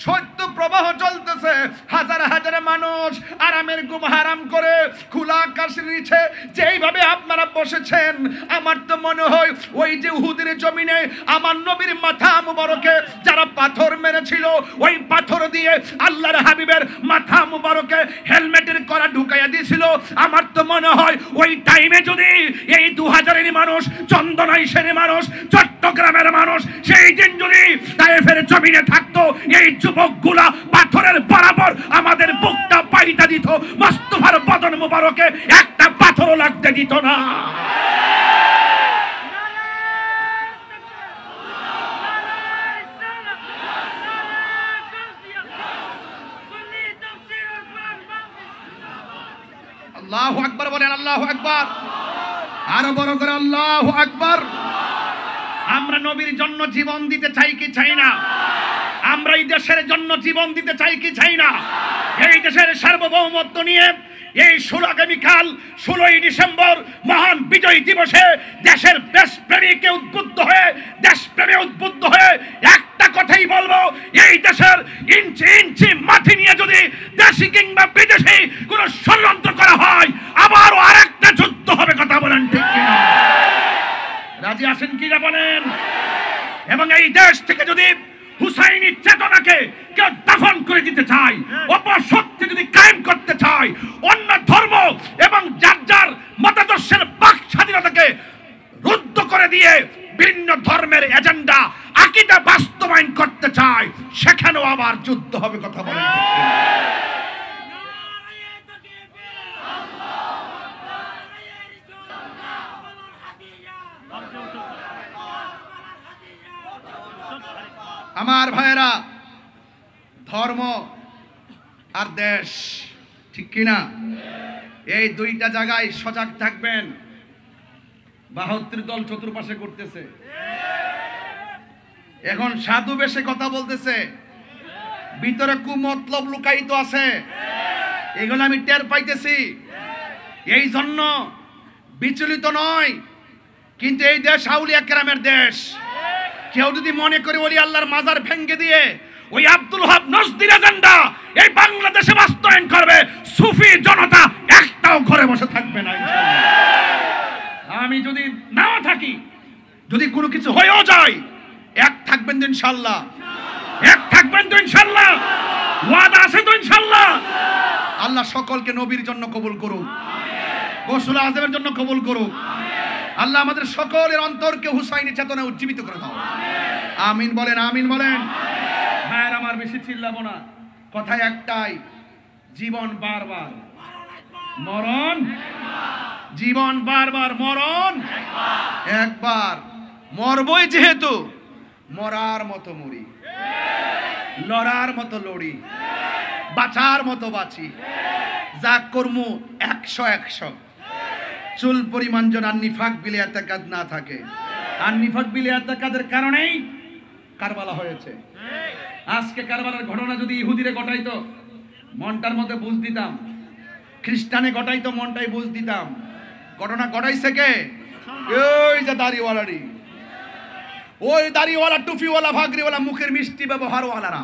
শৈত্য প্রবাহ চলতেছে, হাজার হাজার মানুষ আরামের ঘুম হারাম করে খোলা আকাশের নিচে যেইভাবে আপনারা বসেছেন, আমার তো মনে হয় ওই যে উহুদের জমিনে আমার নবীর মাথা মুবারকে যারা পাথর মেরেছিল, ওই পাথর দিয়ে আল্লাহর হাবিবের মাথা মুবারকে হেলমেটের করা ঢুকাইয়া দিয়েছিল। আমার তো মনে হয় ওই টাইমে যদি এই 2000-এর মানুষ, চন্দনাইশের মানুষ, চট্টগ্রামের মানুষ সেই দিন যদি তায়েফের জমিনে থাকতো, এই যুবকগুলা পাথরের বরাবর আমাদের বুকটা পাইটা দিত, মুস্তাফার বদন মুবারকে একটা পাথরও লাগতে দিত না। আল্লাহু আকবার বলেন, আল্লাহু আকবার। আরো বড় করে আল্লাহু আকবার। আমরা নবীর জন্য জীবন দিতে চাই কি চাই না? আমরা এই দেশের জন্য জীবন দিতে চাই কি চাই না? এই দেশের সার্বভৌমত্ব নিয়ে এই আগামীকাল 16ই ডিসেম্বর মহান বিজয় দিবসে দেশের দেশপ্রেমীকে উদ্বুদ্ধ হয়ে, দেশপ্রেমে উদ্বুদ্ধ হয়ে একটা কথাই বলবো, এই দেশের ইঞ্চি ইঞ্চি মাটি নিয়ে যদি দেশি কিংবা বিদেশি কোন ষড়যন্ত্র করা হয়, আবারও আরেকটা যুদ্ধ হবে। কথা বলেন ঠিক কিনা? রাজি আছেন কিনা বলেন? এবং এই দেশ থেকে যদি হুসাইনি চেতনাকে কেউ দাফন করে দিতে চায়, অপশক্তি যদি কায়েম করতে চায়, অন্য ধর্ম এবং যার যার মতাদর্শের বাক স্বাধীনতাকে ভিন্ন ধর্মের এজেন্ডা আকীদা বাস্তবায়ন করতে চায়, সেখানেও আবার যুদ্ধ হবে। কথা বলেন ঠিক কিনা? আমার ভাইয়েরা, ধর্ম আর দেশ, ঠিক কিনা, এই দুইটা জায়গায় সজাগ থাকবেন। 72 দল চতুর্পাশে করতেছে, এখন সাধু বেশে কথা বলতেছে, ভিতরে কুমতলব লুকায়িত আছে, এগুলো আমি টের পাইতেছি। এই জন্য বিচলিত নয়, কিন্তু এই দেশ আউলিয়া কেরামের দেশ। কেউ যদি মনে করে ওলি আল্লাহর মাজার ভেঙ্গে দিয়ে ওই আব্দুল ওহাব নজদির এজেন্ডা এই বাংলাদেশে বাস্তবায়ন করবে, সুফি জনতা একটাও ঘরে বসে থাকবে না ইনশাআল্লাহ। আমি যদি নাও থাকি, যদি কোনো কিছু হয়েও যায়, এক থাকবেন তো ইনশাআল্লাহ, এক থাকবেন তো ইনশাআল্লাহ, ওয়াদা আছে তো ইনশাআল্লাহ। আল্লাহ সকলকে নবীর জন্য কবুল করুক, গৌসুল আজমের জন্য কবুল করুক। আল্লাহ আমাদের সকলের অন্তরকে হুসাইনি চেতনা উজ্জীবিত করে দাও। আমিন বলেন, আমিন বলেন। ভাইয়ের আমার, বেশি চিল্লাবো না, কথা একটাই, জীবন বারবার, মরণ জীবন বারবার, মরণ একবার। মরবই যেহেতু, মরার মতো মরি, লড়ার মতো লড়ি, বাঁচার মতো বাঁচি, যা কর্মু 100 চুল পরিমাণ যেন নিফাক বিলে এতেকাদ না থাকে। আর নিফাক বিলে এতেকাদের কারণেই কারবালা হয়েছে। আজকে কারবালার ঘটনা যদি ইহুদিরে ঘটাইতো, মনটার মধ্যে বুঝ দিতাম, খ্রিস্টানে ঘটাইতো, মনটাই বুঝ দিতাম। ঘটনা ঘটাইছে কে? ওই যে দাড়িওয়ালারি, ওই দাড়িওয়ালা, টুপিওয়ালা, ভাগরিওয়ালা, মুখের মিষ্টি ব্যবহারওয়ালারা,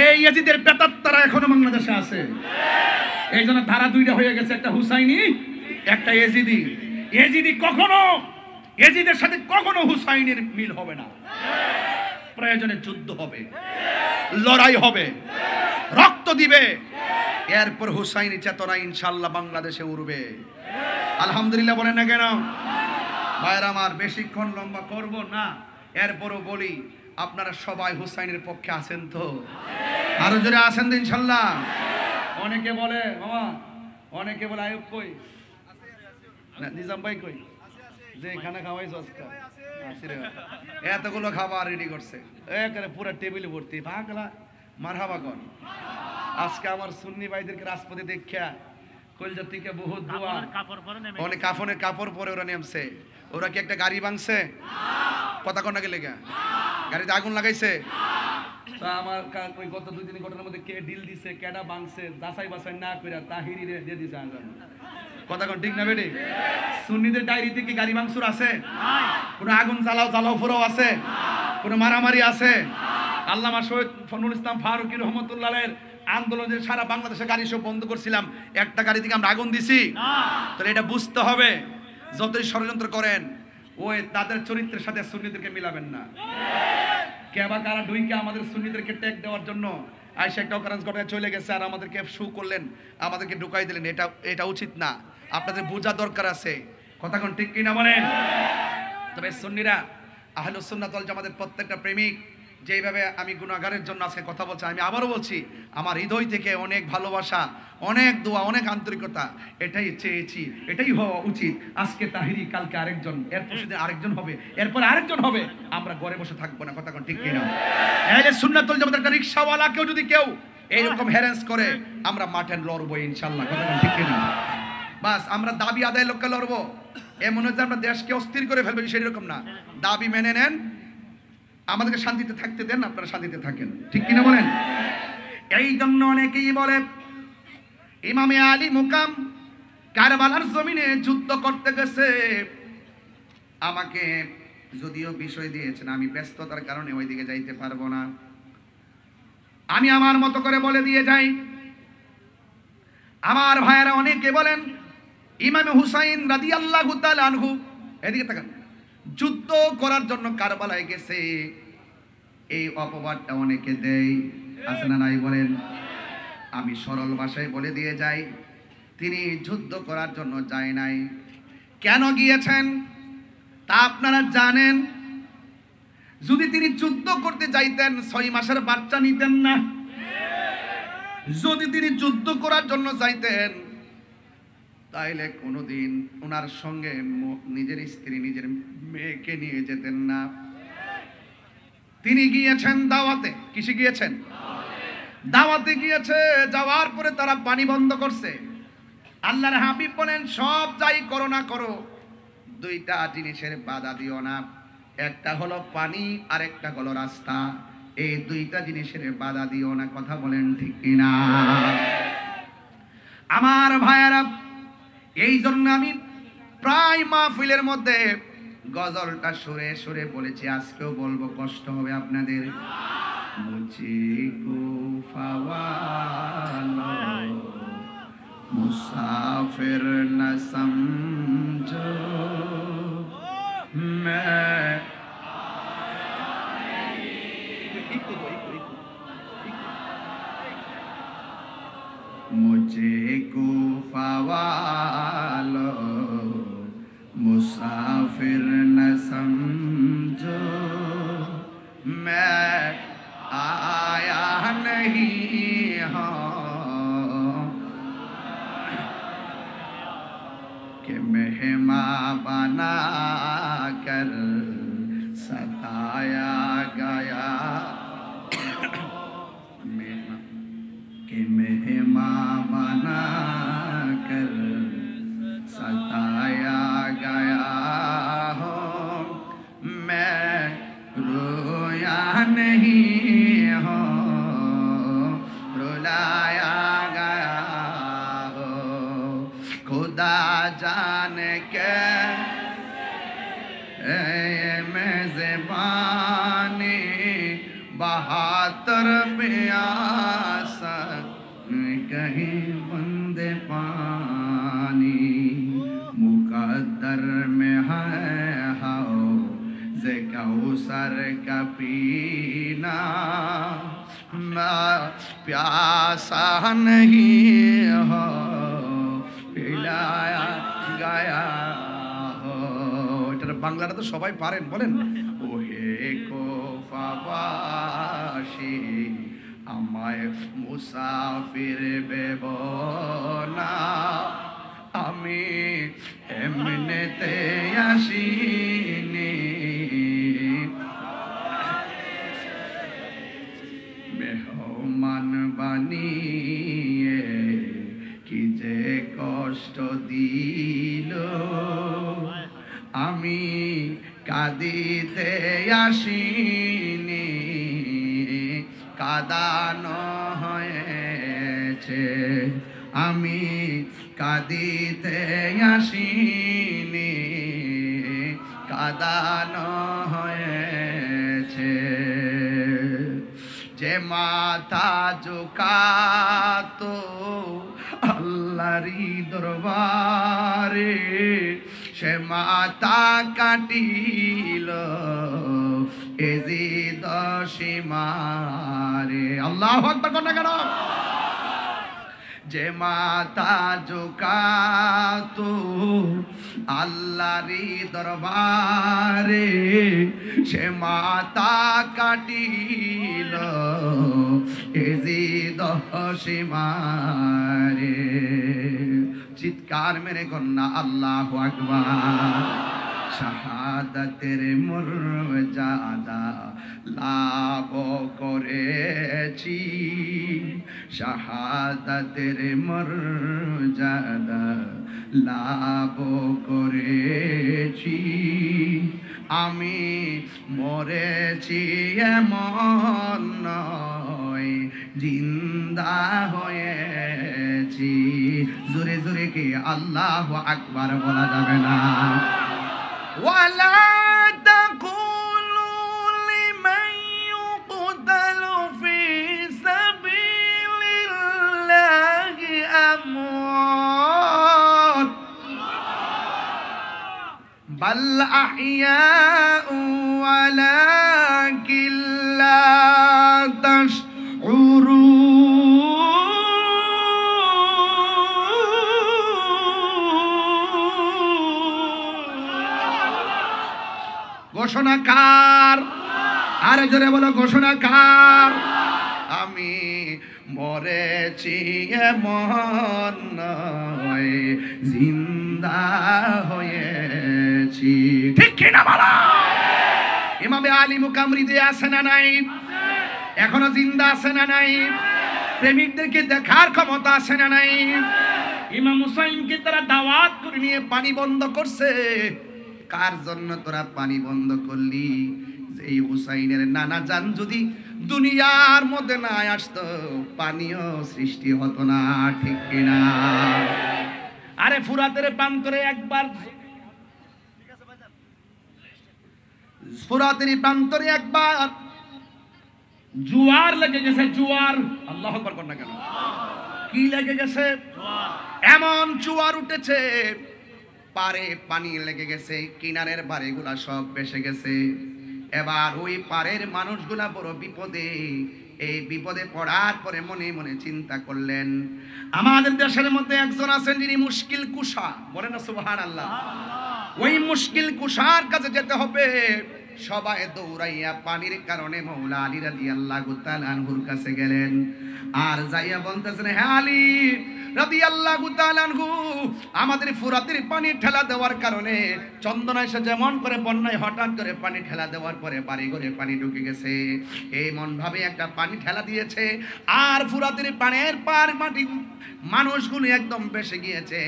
এই ইয়াজিদের প্রেতাত্মারা এখনো বাংলাদেশে আছে। এই জন্য ধারা দুইটা হয়ে গেছে, একটা হুসাইনি, একটা এজিদি। এজিদি কখনো, এজিদের সাথে কখনো হুসাইনের মিল হবে না। প্রয়োজনে যুদ্ধ হবে, লড়াই হবে, রক্ত দিবে, এরপর হুসাইনি চেতনা ইনশাআল্লাহ বাংলাদেশে উড়বে। আলহামদুলিল্লাহ বলেন না কেন? ভাইরা আমার, বেশিক্ষণ লম্বা করব না, এরপরও বলি, আপনারা সবাই হুসাইনের পক্ষে আছেন তো? আরো জোরে আছেন তো ইনশাআল্লাহ? অনেকে বলে মামা, অনেকে বলে আয়ুব কই, নিজাম ভাই কই, যে খানা খাওয়াইছো আজকে, এতগুলো খাবার রেডি করছে, একেবারে পুরো টেবিল ভর্তি, ভাগলা মারহাবা কর। আজকে আমার সুন্নি ভাইদেরকে রাজপথে দেখিয়া কলজা থেকে বহুত দোয়া, অনেক কাফনের কাপড় পরে ওরা নেমছে। ওরা কি একটা গাড়ি ভাঙছে? কথা কন নাকি লেগা গাড়িতে আগুন লাগাইছে? তা আমার ওই গত 2 দিন ঘটনার মধ্যে কে ডিল দিছে, কেডা ভাঙছে, যাচাই বাছাই না কইরা তাহিরি রে দিয়ে দিছে আগুন। কথা কোন ঠিক না বেটি? সুন্নিদের ডায়েরিতে কি গাড়ি ভাঙচুর আছে? কোন আগুন জ্বালাও ফুরাও আছে? কোন মারামারি আছে? আল্লামা শহীদ ফজলুল ইসলাম ফারুকী রহমতুল্লাহের আন্দোলনের সারা বাংলাদেশে গাড়ি সব বন্ধ করছিলাম, একটা গাড়ি থেকে আমরা আগুন দিছি? তাহলে এটা বুঝতে হবে, যতই ষড়যন্ত্র করেন ওই তাদের চরিত্রের সাথে সুন্নিদেরকে মিলাবেন না। কেবা কারা ডুইকে আমাদের সুন্নিদেরকে ট্যাগ দেওয়ার জন্য আইসা একটা অকারেন্স ঘটনা চলে গেছে, আর আমাদেরকে শু করলেন, আমাদেরকে ঢুকাই দিলেন। এটা উচিত না, আপনাদের বোঝা দরকার আছে। কথা কোন ঠিক কিনা বলেন? তবে সুন্নিরা, আহলুস সুন্নাত ওয়াল জামাতের প্রত্যেকটা প্রেমিক যেইভাবে আমি গুনাহগারের জন্য আজকে কথা বলছি, আমি আবারও বলছি, আমার হৃদয় থেকে অনেক ভালোবাসা, অনেক দোয়া, অনেক আন্তরিকতা, এটাই চেয়েছি, এটাই হওয়া উচিত। আজকে তাহিরি, কালকে আরেকজন, এরপর সেদিন আরেকজন হবে, এরপর আরেকজন হবে, আমরা ঘরে বসে থাকবো না। কথা কোন ঠিক কিনা? আহলে সুন্নাত ওয়াল জামাতের একটা রিকশাওয়ালাকেও যদি কেউ এইরকম হ্যারাস করে, আমরা মাঠে লড়বো ইনশাআল্লাহ। কথা কোন ঠিক কিনা? বাস আমরা দাবি আদায় লক্ষ্যে লড়বো, এমন হচ্ছে আমরা দেশকে অস্থির করে ফেলবো, সেরকম না। দাবি মেনে নেন, আমাদেরকে শান্তিতে থাকতে দেন, আপনারা শান্তিতে থাকেন, ঠিক কিনা বলেন? এই জন্য অনেকেই বলে ইমামে আলী মুকাম কারবালার জমিনে যুদ্ধ করতে গেছে। আমাকে যদিও বিষয় দিয়েছেন, আমি ব্যস্ততার কারণে ওইদিকে যাইতে পারবো না, আমি আমার মতো করে বলে দিয়ে যাই। আমার ভাইয়েরা অনেকে বলেন ইমাম হুসাইন রাদিয়াল্লাহু তাআলা আনহু, এদিকে তাকান, যুদ্ধ করার জন্য কারবালায় গেছে, এই অপবাদটা অনেকে দেয়, আছে না নাই বলেন? আমি সরল ভাষায় বলে দিয়ে যাই, তিনি যুদ্ধ করার জন্য যায় নাই। কেন গিয়েছেন? তা আপনারা জানেন, যদি তিনি যুদ্ধ করতে যাইতেন 6 মাসের বাচ্চা নিতেন না। যদি তিনি যুদ্ধ করার জন্য যাইতেন তাইলে কোনোদিন ওনার সঙ্গে নিজের স্ত্রী নিজের মেয়েকে নিয়ে যেতেন না। তিনি গিয়েছেন দাওয়াতে। কিসে গিয়েছেন? দাওয়াতে গিয়েছে। যাওয়ার পরে তারা পানি বন্ধ করছে। আল্লাহর হাবিব বলেন, সব যাই করো না করো, 2টা জিনিসের বাধা দিও না। একটা হলো পানি আর একটা হলো রাস্তা। এই 2টা জিনিসের বাধা দিও না। কথা বলেন ঠিক কিনা? আমার ভাইয়েরা, এই জন্য আমি প্রায় মাহফিলের মধ্যে গজলটা সুরে সুরে বলেছি, আজকেও বলবো, কষ্ট হবে আপনাদের। মুঝকো ফাওয়ালো মুসাফির না সমঝো मैं मुझे गुफा वालो मुसाफिर न समझो, मैं आया नहीं हूँ कि मेहमान बना कर सताया गया, कि मेहमान बना कर सताया गया हो, मैं रोया नहीं हूँ, रुलाया गया हो। खुदा जाने के मेज़बानी 72 प्यासा कहीं बंदे पानी, मुकद्दर में है हाओ जे कौसर का पीना, मैं प्यासा नहीं हो, पिलाया गया हो। এটার বাংলাটা তো সবাই পারেন, বলেন। ওহে কোফাবাসী আমায় মুসাফির ভেবো না, আমি এমনিতে আসিনি, মেহমান বানিয়ে কি যে কষ্ট দিল, আমি কাঁদিতে আসিনি, কাঁদানো হয়েছে, আমি কাঁদিতে আসিনি, কাঁদানো হয়েছে। যে মাথা ঝুঁকাতো আল্লাহরই দরবারে, সে মাথা কাটিল এজিদ সীমারে। আল্লাহু আকবার কোন কেন? যে মাথা ঝুঁকাতো আল্লাহরই দরবারে, সে মাথা কাটিল এজিদ সীমারে। চিৎকার মেরে কন্যা আল্লাহু আকবার। শাহাদাতের মর্যাদা লাভ করেছি, শাহাদাতের মর্যাদা লাভ করেছি, আমি মরেছি এমন নয়, জিন্দা হয়েছি। জোরে জোরে কি আল্লাহু আকবার বলা যাবে না? ولا تقولوا لمن يقتل في سبيل الله أموات بل أحياء ولكن لا تشعرون. ঘোষণা কার? আরে জোরে বলো ঘোষণা কার? আমি মরেছি এমন নয়, জিন্দা হয়েছি। ঠিক কিনা বলো? ইমামে আলী মুকামরি যে আছে না নাই? এখনো জিন্দা আছে না নাই? প্রেমিকদেরকে দেখার ক্ষমতা আছে না নাই? ইমাম হুসাইনকে তারা দাওয়াত করে নিয়ে পানি বন্ধ করছে। কার জন্য তোরা পানি বন্ধ করলি? এই হুসাইনের নানা জান যদি দুনিয়ার মধ্যে না আসতো, পানিও সৃষ্টি হতো না। ঠিক কিনা? আরে ফুরাতের প্রান্তরে একবার, ফুরাতের প্রান্তরে একবার জোয়ার লেগে গেছে। জোয়ার, আল্লাহু আকবার কর না কেন? কি লেগে গেছে? এমন জোয়ার উঠেছে, পারে পানি লেগে গেছে, কিনারের বাড়িগুলা সব ভেসে গেছে। এবার ওই পারের মানুষগুলা বড় বিপদে। এই বিপদে পড়ার পরে মনে মনে চিন্তা করলেন, আমাদের দেশের মধ্যে একজন আছেন যিনি মুশকিল কুশা, বলেন না সুবহানাল্লাহ। ওই মুশকিল কুশার কাছে যেতে হবে। সবাই দৌড়াইয়া পানির কারণে মাওলা আলী রাদিয়াল্লাহু তাআলা আনহুর কাছে গেলেন। আর যাইয়া বলতেছেন, হে আলী রাদিয়াল্লাহু তাআলা আনহু, আমাদের ফুরাতের পানি ঠেলা দেওয়ার কারণে চন্দনা এসে যেমন করে বন্যায় হঠাৎ করে পানি ঠেলা দেওয়ার পরে বাড়ি ঘরে পানি ঢুকে গেছে, এমন ভাবে একটা পানি ঠেলা দিয়েছে। আর ফুরাতের পানির পার মাটি মানুষগুলো একদম বেসে গিয়েছে।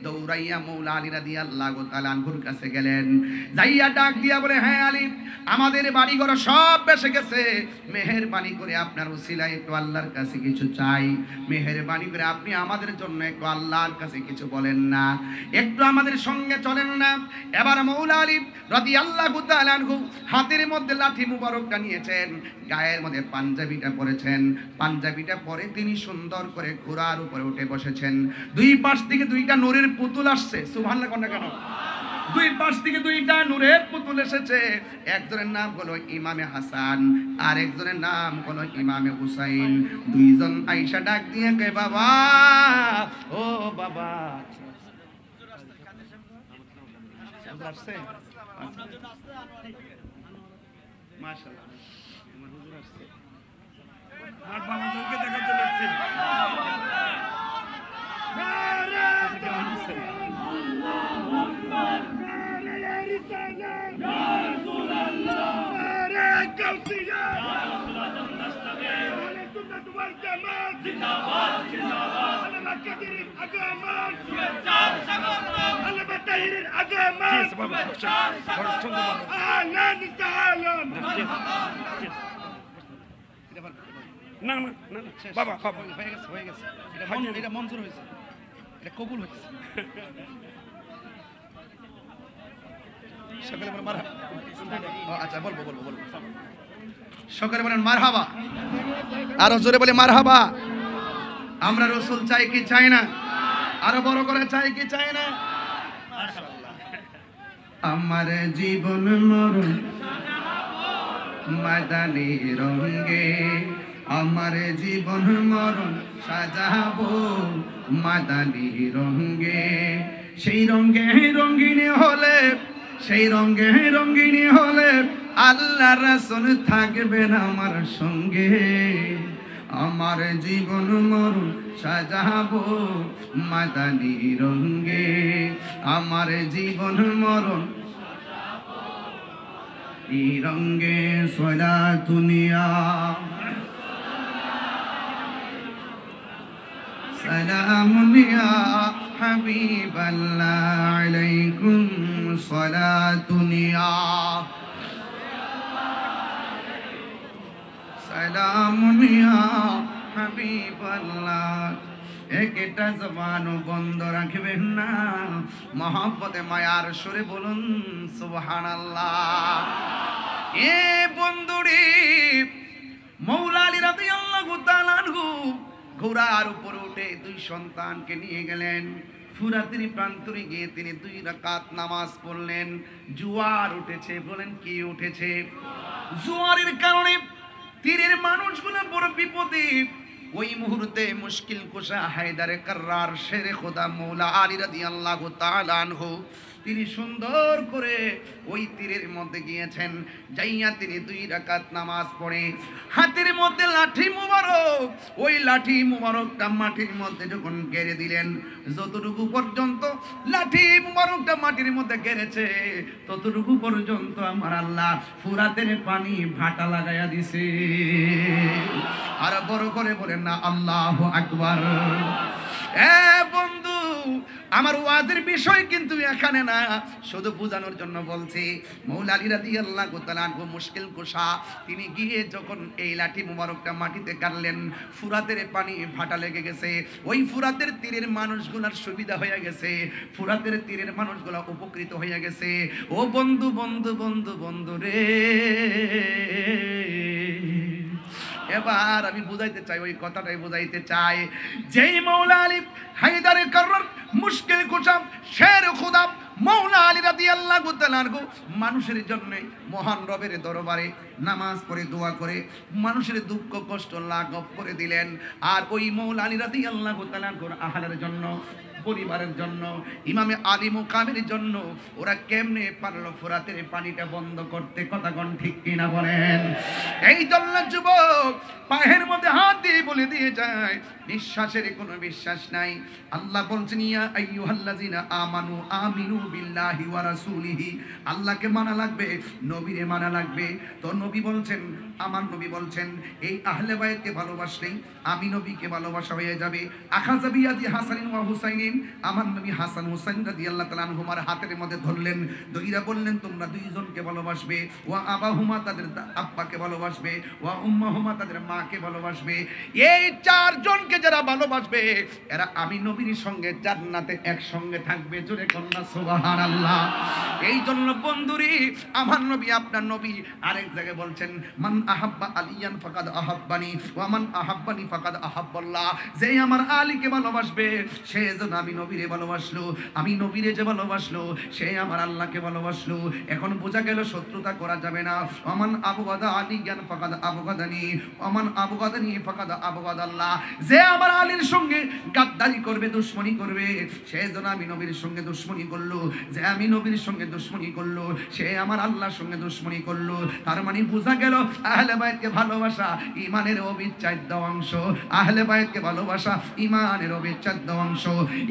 দৌড়াইয়া মাওলা আলী রাদিয়াল্লাহু তাআলা আনহুর কাছে গেলেন। যাইয়া ডাক দিয়া বলে, হ্যাঁ আলী, আমাদের বাড়িঘর সব বেসে গেছে। মেহেরবানি করে আপনার উসিলায় একটু আল্লাহর কাছে কিছু চাই। মেহেরবানি করে আপনি আমাদের জন্য একটু আল্লাহর কাছে কিছু বলেন না, একটু আমাদের সঙ্গে চলেন না। এবার মাওলা আলী রাদিয়াল্লাহু তাআলা আনহু হাতের মধ্যে লাঠি মুবারকটা নিয়েছেন, গায়ের মধ্যে পাঞ্জাবিটা পরেছেন। পাঞ্জাবিটা পরে তিনি সুন্দর করে ঘোড়ার উপরে উঠে বসেছেন। দুই পাশ থেকে দুইটা নূরের পুতুল আসছে। সুবহানাল্লাহ কোন না কেন? দুই পাশ থেকে দুইটা নূরের পুতুল এসেছে। একজনের নাম হলো ইমামে হাসান, আর একজনের নাম হলো ইমামে হুসাইন। দুইজন আয়েশা ডাক দিয়ে কয়, বাবা, ও বাবা, মাশাআল্লাহ, আমার হুজুর আসছে। আর বাবাদেরকে দেখা চলে আসছে। না না না বাবা, হয়ে গেছে, হয়ে গেছে। এটা মঞ্জুর হয়েছে, এটা কবুল হয়েছে। সকালে বলেন মারহাবা। আচ্ছা, বলবো বলবো বলবো। সকালে বলেন মারহাবা, আরো জোরে বলে মারহাবা। আমরা রাসূল চাই কি চাই না? আরো বড় করে চাই কি চাই না? আমার জীবন মরণ মাদানী রঙে, আমার জীবন মরণ সাজাবো মাদানী রঙে। সেই রঙে রঙিনী হলে, সেই রঙে রঙিনী হলে আল্লাহ রাসূল থাকবেন আমার সঙ্গে। আমার জীবন মরণ সাজাবো মাদানী রঙে, আমার জীবন মরণ এই রঙে। সালাতুনিয়া সালামুনিয়া হাবিবাল্লাহ আলাইকুম সালাতুনিয়া সালামুনিয়া হাবিবাল্লাহ। একটা জবানও বন্ধ রাখবেন না, মহব্বতে মায়ার সুরে বলুন সুবহানাল্লাহ। এ বন্ধুরে, মাওলা আলী রাদিয়াল্লাহু তাআলা আনহু ঘোড়ার উপরে উঠে দুই সন্তানকে নিয়ে গেলেন। ফুরাতের প্রান্তরে গিয়ে তিনি 2 রাকাত নামাজ পড়লেন। জোয়ার উঠেছে। বলেন কি উঠেছে? জোয়ারের কারণে তীরের মানুষগুলো বড় বিপদে। ওই মুহূর্তে মুশকিল কুশা হায়দারে কাররার শেরে খোদা মাওলা আলী রাদিয়াল্লাহু তাআলা আনহু তিনি সুন্দর করে ওই তীরের মধ্যে গিয়েছেন, যাইয়া তিনি 2 রাকাত নামাজ পড়ে হাতের মধ্যে লাঠি মুবারক, ওই লাঠি মুবারকটা মাটির মধ্যে যখন গেড়ে দিলেন, যতটুকু পর্যন্ত লাঠি মুবারকটা মাটির মধ্যে গেড়েছে ততটুকু পর্যন্ত আমার আল্লাহ ফুরাতের পানি ভাটা লাগাইয়া দিছে। আর বড় করে বলেন না আল্লাহু আকবার। বন্ধু, আমার ওয়াজের বিষয় কিন্তু এখানে না, শুধু বোঝানোর জন্য বলছি। মৌলা আলী রাদিয়াল্লাহু তাআলা আনহু মুশকিল কুশা, তিনি গিয়ে যখন এই লাঠি মুবারকটা মাটিতে গাড়লেন, ফুরাতের পানি ভাটা লেগে গেছে। ওই ফুরাতের তীরের মানুষগুলোর সুবিধা হয়ে গেছে, ফুরাতের তীরের মানুষগুলো উপকৃত হয়ে গেছে। ও বন্ধু বন্ধু বন্ধু বন্ধু রে, এবার আমি বুঝাইতে চাই, ওই কথাটাই বুঝাইতে চাই। যেই মৌলা আলী হায়দারে কারর মুশকিল কুশা শের খুদা মৌলা আলী রাদিয়াল্লাহু তাআলা আনহু মানুষের জন্য মহান রবের দরবারে নামাজ পড়ে দোয়া করে মানুষের দুঃখ কষ্ট লাঘব করে দিলেন। আর ওই মৌলা আলী রাদিয়াল্লাহু তাআলা আনহুর আহলের জন্য, পরিবারের জন্য, ইমামে আলী মুকামের জন্য ওরা কেমনে পারলো ফুরাতের পানিটা বন্ধ করতে? কথা কোন ঠিক কিনা বলেন? এই জন্য যুবক পায়ের মধ্যে হাত দিয়ে বলে দিয়ে যায়, নিঃশ্বাসের কোনো বিশ্বাস নাই। আল্লাহ বলছেন ইয়া আইয়ুহাল্লাযিনা আমানু আমিনু বিল্লাহি ওয়া রাসূলিহি, আল্লাহকে মানা লাগবে, নবীরে মানা লাগবে। তো নবী বলছেন, আমার নবী বলছেন, এই আহলে বাইতকে ভালোবাসলেই আমি নবীকে ভালোবাসা হয়ে যাবে। আখাযা বিয়াদি হাসানিন ওয়া হুসাইনিন, আমার নবী হাসান হুসাইন রাদিয়াল্লাহু তাআলা আনহুমার হাতের মধ্যে ধরলেন, দইরা বললেন তোমরা দুইজনকে ভালোবাসবে, ওয়া আবাহুমা, তাদের আব্বাকে ভালোবাসবে, ওয়া উম্মাহুমা, তাদের মাকে ভালোবাসবে। এই 4 জনকে যারা ভালোবাসবে এরা আমি নবীর সঙ্গে জান্নাতে একসঙ্গে থাকবে। জোরে কন্যা সুবহানাল্লাহ। এই জন্য বন্ধুরি, আমার নবী আপনার নবী আরেক জায়গায় বলছেন, মান আহাব্বা আলিয়ান ফাকাদ আহাব্বানি ওয়া মান আহাব্বানি ফাকাদ আহাব্বাল্লাহ, যে আমার আলীকে ভালোবাসবে সে যেন আমি নবীরে ভালোবাসলো, আমি নবীরে যে ভালোবাসলো সে আমার আল্লাহকে ভালোবাসলো। এখন বোঝা গেল শত্রুতা করা যাবে না। ওমান আবগাদা আলিয়ান ফাকাদ আবগাদানি ওমান আবগাদানি ফাকাদ আবগাদাল্লাহ, যে আমার আলীর সঙ্গে গাদ্দারি করবে, দুশমনি করবে, সে যেন আমি নবীর সঙ্গে দুশমনি করলো, যে আমি নবীর সঙ্গে দুশমনি করলো সে আমার আল্লাহর সঙ্গে দুশমনি করলো। তার মানে বোঝা গেল আহলে বাইতকে ভালোবাসা ঈমানের অবিচ্ছেদ্য অংশ, আহলে বাইতকে ভালোবাসা ঈমানের অবিচ্ছেদ্য অংশ।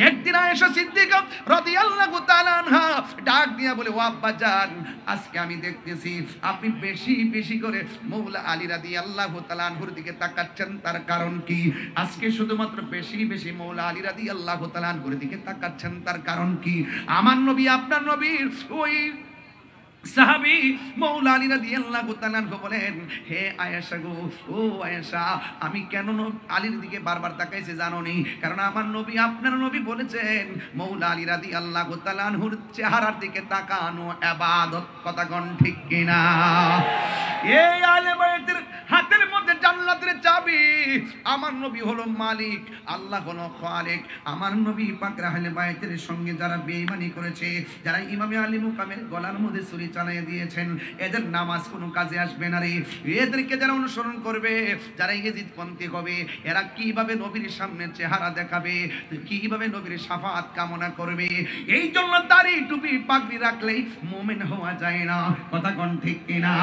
একদিন আয়েশা সিদ্দিকা রাদিয়াল্লাহু তাআলা আনহা ডাক দিয়া বলে, ও আব্বা জান, আজকে আমি দেখতেছি আপনি বেশি বেশি করে মৌলা আলী রাদিয়াল্লাহু তাআলা আনহুর দিকে তাকাচ্ছেন, তার কারণ কি? আজকে শুধুমাত্র বেশি বেশি মৌলা আলী রাদিয়াল্লাহু তাআলা আনহুর দিকে তাকাচ্ছেন, তার কারণ কি? আমার নবী আপনার নবীর ওই সাহাবী মৌলা আলী রাদিয়াল্লাহু তাআলা আনহু বলেন, হে আয়েশা গো, ও আয়েশা, আমি কেন আলীর দিকে বারবার তাকাইছি জানো নি? কারণ আমার নবী আপনার নবী বলেছেন মৌলা আলী রাদিয়াল্লাহু তাআলা আনহুর চেহারার দিকে তাকানো ইবাদত। কথা কোন ঠিক কিনা? এই আহলে বাইতের হাতের মধ্যে জান্নাতের চাবি। আমার নবী হলো মালিক, আল্লাহ হলো খালিক। আমার নবী পাক আহলে বাইতের সঙ্গে যারা বেঈমানি করেছে, যারা ইমামে আলী মুকামের গলার মধ্যে ছুরি চালিয়ে দিয়েছেন, এদের নামাজ কোনো কাজে আসবে না রে। এদেরকে যারা অনুসরণ করবে, যারা ইজিদপন্থী হবে, এরা কিভাবে নবীর সামনে চেহারা দেখাবে, কিভাবে নবীর শাফাআত কামনা করবে? এই জন্য দাড়ি টুপি পাগড়ি রাখলেই মুমিন হওয়া যায় না। কথা কোন ঠিক কিনা?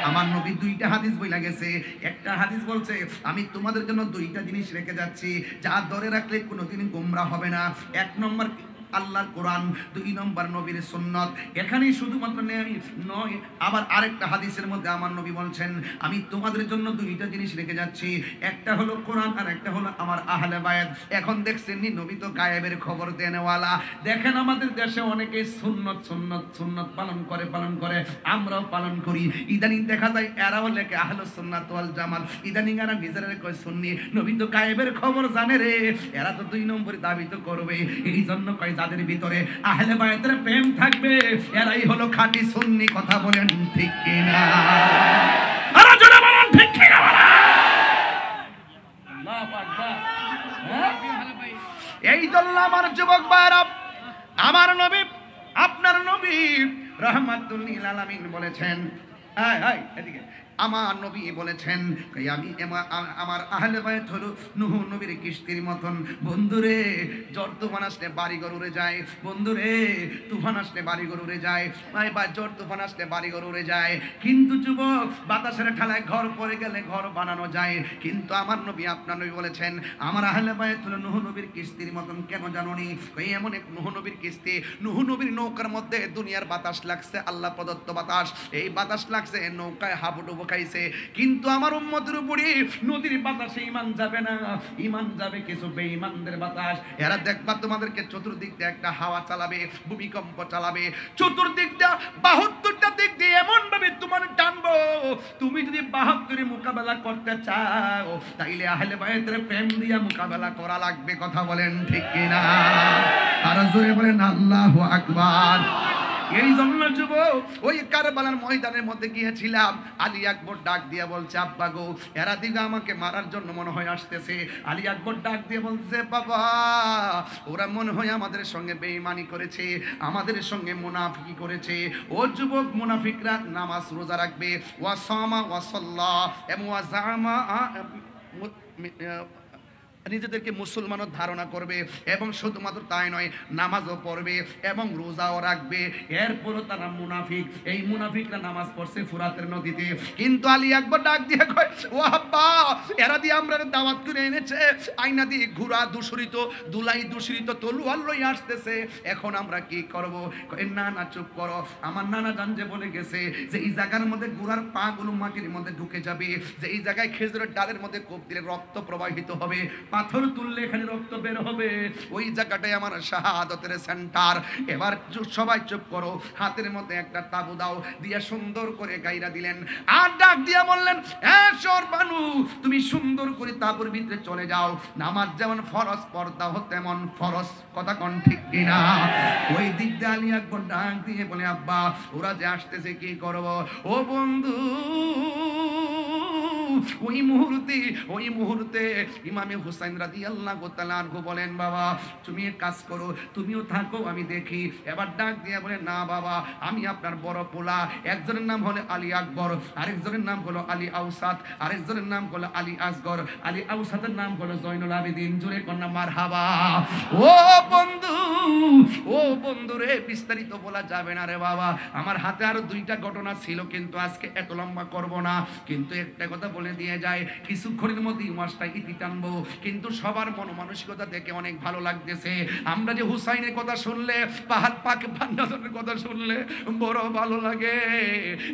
আমার নবী 2টা হাদিস বইলা গেছে। একটা হাদিস বলছে, আমি তোমাদের জন্য 2টা জিনিস রেখে যাচ্ছি, যা ধরে রাখলে কোনোদিন গোমরা হবে না। 1 নম্বর আল্লাহর কোরআন, 2 নম্বর নবীর সুন্নাত। এখানেই শুধুমাত্র নয়, আবার আরেকটা হাদিসের মধ্যে আমার নবী বলছেন, আমি তোমাদের জন্য 2টা জিনিস রেখে যাচ্ছি, একটা হলো কোরআন আর একটা হলো আমার আহলে বায়াত। এখন দেখছেন নি, নবী তো গায়েবের খবর দেনেওয়ালা। দেখেন আমাদের দেশে অনেকে সুন্নত সুন্নত সুন্নত পালন করে, আমরাও পালন করি। ইদানিং দেখা যায় এরাও লেখে আহলুস সুন্নাত ওয়াল জামাত, ইদানিং এরা নিজেরা কয় সুন্নি। নবী তো গায়েবের খবর জানে রে, এরা তো 2 নম্বরে দাবি তো করবে। এই জন্য কয় যাদের ভিতরে আহলে বায়াতের প্রেম থাকবে এরাই হলো খাঁটি সুন্নি। কথা বলেন ঠিক কিনা? আরে জোরে বলেন ঠিক কিনা? আল্লাহু আকবার। এই জন্য আমার যুবক ভাইরা, আমার নবী আপনার নবী রাহমাতুল লিল আলামিন বলেছেন, এদিকে আমার নবী বলেছেন আমি আমার আহলে বায়াত হলো নূহ নবীর কিস্তির মতন। বন্ধুরে ঝড় তুফান আসলে বাড়িঘর উড়ে যায়, বন্ধুরে তুফান আসলে বাড়িঘর উড়ে যায়, বা ঝড় তুফান আসলে বাড়িঘর উড়ে যায়, কিন্তু যুবক বাতাসের ঠালায় ঘর পড়ে গেলে ঘর বানানো যায়। কিন্তু আমার নবী আপনার নবী বলেছেন আমার আহলে বায়াত হলো নূহ নবীর কিস্তির মতন। কেন জানোনি? এমন এক নূহ নবীর কিস্তি, নূহ নবীর নৌকার মধ্যে দুনিয়ার বাতাস লাগছে, আল্লাহ প্রদত্ত বাতাস, এই বাতাস লাগছে, নৌকায় হাবুডুবু খাইছে, কিন্তু আমার উম্মতের উপরে নদীর বাতাসে ঈমান যাবে না, ঈমান যাবে কিছু বেঈমানদের বাতাস। এরা দেখবা তোমাদেরকে চতুর্দিক দিয়ে একটা হাওয়া চালাবে, ভূমিকম্প চালাবে, চতুর্দিক দিয়ে 72টা দিক দিয়ে এমন ভাবে তোমার টানবো, তুমি যদি 72 মোকাবেলা করতে চাও তাইলে আহলে বায়াতের প্রেম দিয়া মোকাবেলা করা লাগবে। কথা বলেন ঠিক কিনা? আর জোরে বলেন আল্লাহু আকবার। এই জন্য যুবক ওই কারবালার ময়দানের মধ্যে গিয়েছিলাম, আলী আকবর ডাক দিয়ে বলছে আব্বা গো এরা দিকে আমাকে মারার জন্য মনে হয় আসতেছে। আলী আকবর ডাক দিয়ে বলছে বাবা ওরা মনে হয় আমাদের সঙ্গে বেঈমানি করেছে, আমাদের সঙ্গে মুনাফিকি করেছে। ও যুবক মুনাফিকরা নামাজ রোজা রাখবে, ওয়া সামা ওয়া সাল্লা এবং ওয়া জামা নিজেদেরকে মুসলমানও ধারণা করবে, এবং শুধুমাত্র তাই নয় নামাজও পড়বে এবং রোজাও রাখবে, এরপরও তারা মুনাফিক। এই মুনাফিকরা নামাজ পড়ছে ফুরাতের নদীতে। কিন্তু আলী আকবর ডাক দিয়ে কয় ও আব্বা এরা দিয়ে আমরা দাওয়াত করে এনেছে, আয়না দিয়ে ঘোড়া দূষিত, দুলাই দূষিত, তলোয়ার লই আসতেছে, এখন আমরা কি করব? কয় না না চুপ করো, আমার নানা জান যে বলে গেছে যে এই জায়গার মধ্যে ঘোড়ার পা গুলো মাটির মধ্যে ঢুকে যাবে, যে এই জায়গায় খেজুরের ডালের মধ্যে কোপ দিলে রক্ত প্রবাহিত হবে, পাথর তুললে এখানে রক্ত বের হবে, ওই জায়গাটাই আমার শাহাদাতের সেন্টার। এবার সবাই চুপ করো, হাতের মধ্যে একটা তাবু দাও দিয়ে সুন্দর করে গাইরা দিলেন, আর ডাক দিয়া বললেন এসর বানু তুমি সুন্দর করে তাবুর ভিতরে চলে যাও, নামাজ যেমন ফরজ পর্দাও তেমন ফরজ। কথা কোন ঠিক কিনা? ওই দিক দিয়ে আলী আকবর ডাক দিয়ে বলে আব্বা ওরা যে আসতেছে কি করব? ও বন্ধু ওই মুহূর্তে ইমামে হুসাইন রাদিয়াল্লাহু তাআলা আনহু বলেন বাবা তুমি এক কাজ করো, তুমিও থাকো আমি দেখি। এবার ডাক দিয়ে বলে না বাবা আমি আপনার বড় পোলা, একজনের নাম হলো আলী আকবর, আরেকজনের নাম হলো আলী আউসাদ, আরেকজনের নাম হলো আলী আসগর, আলী আউসাদের নাম হলো জয়নুল আবেদিন। জোরে কন্যা মারহাবা। ও বন্ধু রে বিস্তারিত বলা যাবে না রে বাবা, আমার হাতে আরো 2টা ঘটনা ছিল কিন্তু আজকে এত লম্বা করব না, কিন্তু একটা কথা বলে দিয়ে যায় কিছুক্ষণের মধ্যে মাসটা ইতি টানবো। কিন্তু সবার মন মানসিকতা দেখে অনেক ভালো লাগতেছে। আমরা যে হুসাইনের কথা শুনলে, পাহাড় পাক বান্দাদের কথা শুনলে বড় ভালো লাগে।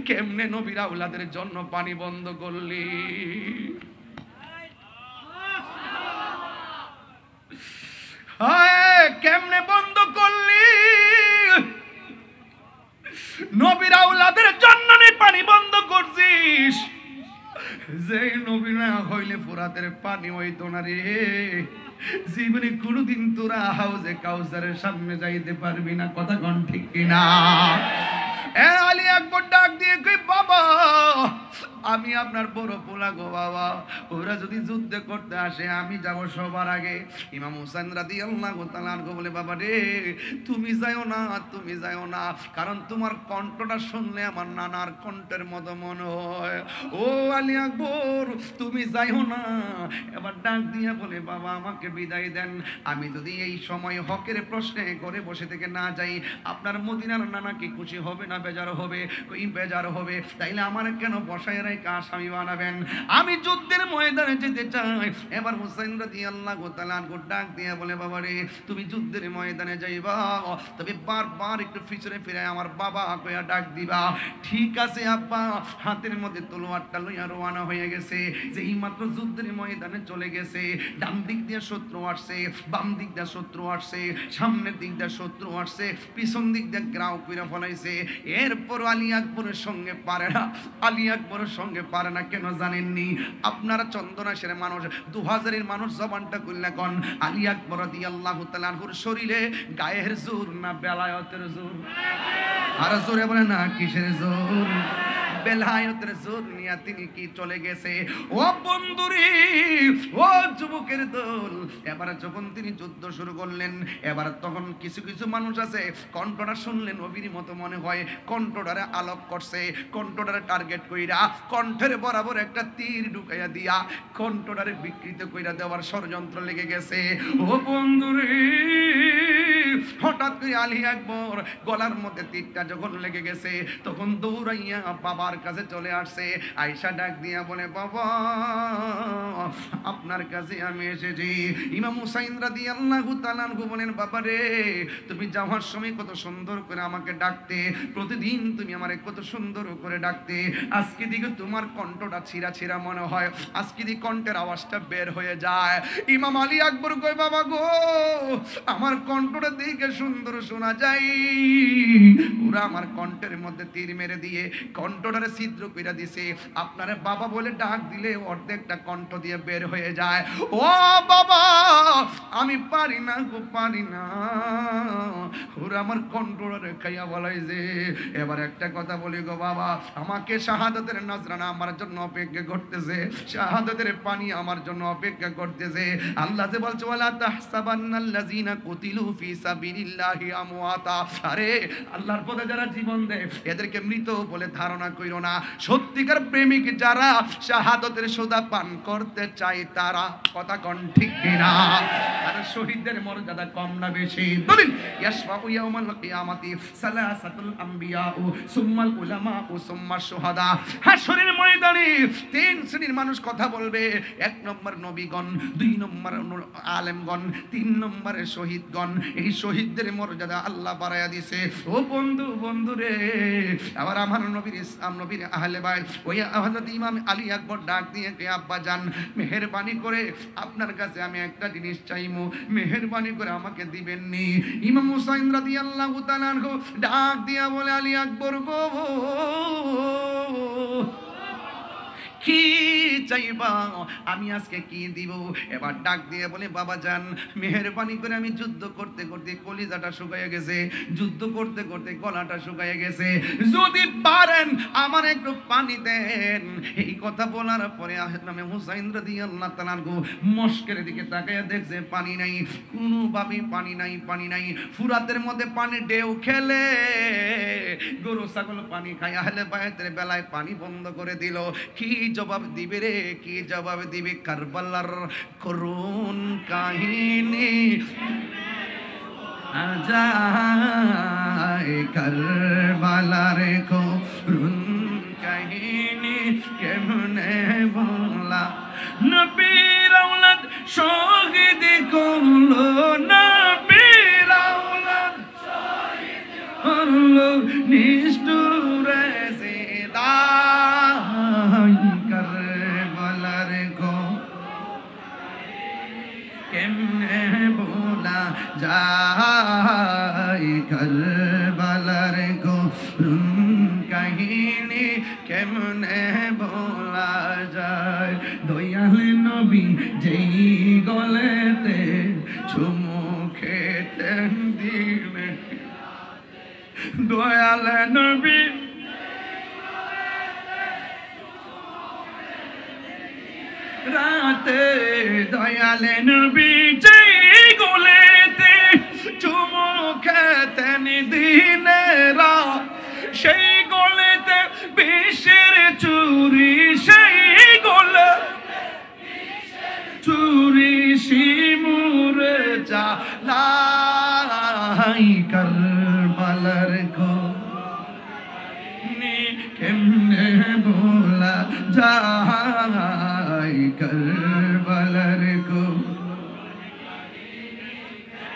কেমনে নবীর আওলাদের জন্য পানি বন্ধ করলি, কেমনে বন্ধ করলি, নবীর আওলাদের জন্য পানি বন্ধ করছিস। যে নবী না হইলে ফুরাতের পানি হইতো না রে, জীবনে কোনোদিন তোরা হাউজে কাউসারের সামনে যাইতে পারবি না। কথা কোন ঠিক কিনা? আলী আকবর ডাক দিয়ে কই বাবা আমি আপনার বড় পোলা গো বাবা, ওরা যদি যুদ্ধ করতে আসে আমি যাব সবার আগে। ইমাম হুসাইন রাদিয়াল্লাহু তাআলা আনহু বলে বাবা রে তুমি যাও না, তুমি যাও না, কারণ তোমার কণ্ঠটা শুনলে আমার নানার কণ্ঠের মতো মনে হয়। ও আলী আকবর তুমি যাও না। এবার ডাক দিয়ে বলে বাবা আমাকে বিদায় দেন, আমি যদি এই সময় হকের প্রশ্নে ঘরে বসে থেকে না যাই আপনার মদিনার নানা কি খুশি হবে না বেজার হবে? কই বেজার হবে, তাইলে আমার কেন বসায় রেখে আসামি বানাবেন? আমি যুদ্ধের ময়দানে যেতে চাই। এবার হুসাইন রাদিয়াল্লাহু তাআলা আনহু ডাক দিয়ে বলে বাবা রে তুমি যুদ্ধের ময়দানে যাইবা, তবে বারবার একটু পিছনে ফিরে আমার বাবা কইয়া ডাক দিবা। ঠিক আছে আব্বা। হাতের মধ্যে তলোয়ারটা লইয়া রওনা হয়ে গেছে, যে এই মাত্র যুদ্ধের ময়দানে চলে গেছে। ডান দিক দিয়ে শত্রু আসছে, বাম দিক দিয়ে শত্রু আসছে, সামনের দিক দিয়ে শত্রু আসছে, পিছন দিক দিয়ে গ্রাউ কইরা ফলাইছে। এরপর আলী আকবরের সঙ্গে পারে না, আলী আকবরের সঙ্গে পারে না। কেন জানেননি? আপনারা চন্দনাশের মানুষ, 2000-এর মানুষ জবানটা কইলা কোন আলী আকবর রাদিয়াল্লাহু তাআলা আনহুর শরীরে গায়ের জোর না বেলায়েতের জোর? আর জোরে বলে না কিসের জোর? বেলায়েতের জোর নিয়ে তিনি কি চলে গেছে। ও বন্ধুরে, ও যুবকের দল, এবারে যখন তিনি যুদ্ধ শুরু করলেন, এবার তখন কিছু কিছু মানুষ আছে কণ্ঠটা শুনলেন নবীর মতো মনে হয়, কণ্ঠটারে আলোক করছে, কণ্ঠটারে টার্গেট কইরা কণ্ঠের বরাবর একটা তীর ঢুকাইয়া দিয়া কণ্ঠটারে বিকৃত কইরা দেওয়ার ষড়যন্ত্র লেগে গেছে। ও বন্ধুরে, হঠাৎ করে আলী আকবর গলার মধ্যে তীরটা যখন লেগে গেছে, তখন দৌড়াইয়া বাবার কাছে চলে আসছে। আয়েশা ডাক দিয়া বলে, বাবা আপনার কাছে আমি এসেছি। ইমাম হুসাইন রাদিয়াল্লাহু তাআলা আনহু বলেন, বাবা রে, তুমি যাওয়ার সময় কত সুন্দর করে আমাকে ডাকতে, প্রতিদিন তুমি আমারে কত সুন্দর করে ডাকতে, আজকে দিকে তোমার কণ্ঠটা ছিঁড়া ছিঁড়া মনে হয়, আজকে দিকে কণ্ঠের আওয়াজটা বের হয়ে যায়। ইমাম আলী আকবর কয়, বাবা গো, আমার কণ্ঠটা দিকে সুন্দর শোনা যায়, ওরা আমার কণ্ঠের মধ্যে তীর মেরে দিয়ে কণ্ঠটারে ছিদ্র কইরা দিছে, আপনারে বাবা বলে ডাক দিলে অর্ধেকটা কণ্ঠ দিয়ে বের হয়ে যায়। ও বাবা, আমি পারি না গো, পারি না, ওরা আমার কণ্ঠটারে খাইয়া বলাই যে। এবার একটা কথা বলি গো বাবা, আমাকে শাহাদাতের নজরানা আমার জন্য অপেক্ষা করতেছে, শাহাদাতের পানি আমার জন্য অপেক্ষা করতেছে। আল্লাহ যে বলছে, ওয়ালা তাহসাবান্নাল্লাযিনা কুতিলু ফি সাবিলিল্লাহি আমওয়াতা, আরে আল্লাহর পথে যারা জীবন দেয় এদেরকে মৃত বলে ধারণা কইরো না। সত্যিকার প্রেমিক যারা শাহাদাতের সোদা পান করতে চায় তারা, কথা কোন ঠিক কিনা? আর শহীদদের মর্যাদা কম না বেশি? বলেন, ইয়াশফাউ ইয়াউমাল কিয়ামাতি সালাসাতুল আম্বিয়া সুম্মাল উলামা সুম্মাশ শুহাদা। হাশরের ময়দানে তিন শ্রেণীর মানুষ কথা বলবে। এক নম্বর নবীগণ, দুই নম্বর আলেমগণ, তিন নম্বরে শহীদগণ। এই শহীদদের মর্যাদা আল্লাহ বাড়ায়া দিয়েছে। ও বন্ধু, বন্ধু রে, আবার আমার নবীর ইসলাম নবীর আহলে বাইত ওই হযরত ইমাম আলী আকবর ডাক দিয়ে কে, আব্বা জান, মেহেরবানি করে আপনার কাছে আমি একটা জিনিস চাইমু, মেহেরবানি করে আমাকে দিবেন নি? ইমাম হুসাইন রাদিয়াল্লাহু তাআলা আনহু ডাক দিয়া বলে, আলী আকবর গো, কি চাইবা, আমি আজকে কি দিব? এবার ডাক দিয়ে বলে, বাবা জান, মেহেরবানি করে আমি যুদ্ধ করতে করতে কলিজাটা শুকাইয়া গেছে, যুদ্ধ করতে করতে গলাটা শুকাইয়া গেছে, যদি পারেন আমার একটু পানি দেন। এই কথা বলার পরে নামে হুসাইন রাদিয়াল্লাহু তাআলা আনহু মস্কের দিকে তাকাইয়া দেখছে পানি নাই, কোনোভাবেই পানি নাই, পানি নাই। ফুরাতের মধ্যে পানি ঢেউ খেলে গরু ছাগল পানি খায়, আহলে বাইতের বেলায় পানি বন্ধ করে দিল। কি জবাব দিবে রে, কি জবাব দিবে? কারবালার করুণ কাহিনী আজায়, কারবালার করুণ কাহিনী কেমনে বলা, নবীর আওলাদ শহীদ করলো, নবীর আওলাদ শহীদ করলো নিষ্ঠুরে জিদা, কারবালার গো কেমনে বলা যায়, কারবালার গো কাহিনী কেমনে বলা যায়। দয়াল নবী যেই গলেতে চুমু খেতেন দিলে, দয়াল নবী রাতে, দয়াল নবী যেই গলেতে চুমু খেতেন দিনেরা, সেই গলেতে বিষের চুরি, সেই গলে চুরি শিমুরে জ্বালাই, কারবালার গো কেমনে বলা যায়, কারবালার গো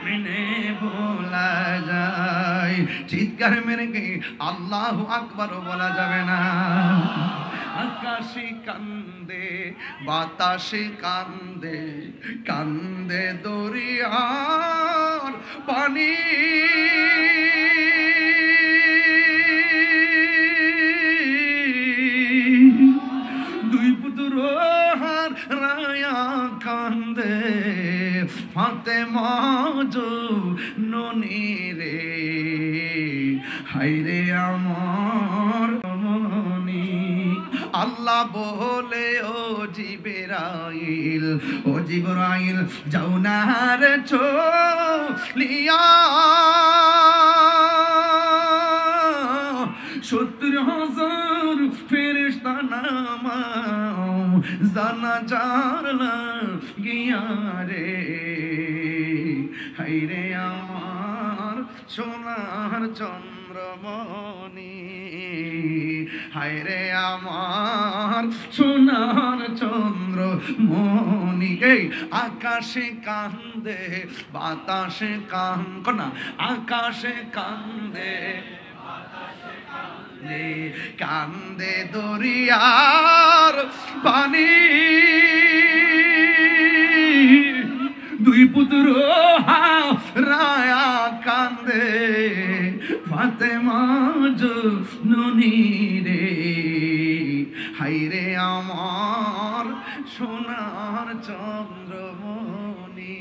কেমনে বলা যায়। চিৎকার মেরে গে আল্লাহু আকবার বলা যাবে না। আকাশে কান্দে, বাতাসে কান্দে, কান্দে দরিয়ার পানি, দুই পুত্র হার রায়া কান্দে, ফাতেমা জননী রে, হায়রে আমার মনি। আল্লাহ বলে ও জিবরাইল, ও জিবরাইল যাও না রে চলিয়া 70,000 ফেরেশতা নামাও জানাজার লাগিয়া রে। হায়রে আমার সোনার চন্দ্রমণি, হায়রে আমার সোনার চন্দ্রমণি। এই আকাশে কান্দে বাতাসে কান্দে, আকাশে কান্দে কান্দে দরিয়ার পানি, দুই পুত্র হারায়া কান্দে ফাতেমা জননী রে। হায়রে আমার সোনার চন্দ্রমণি।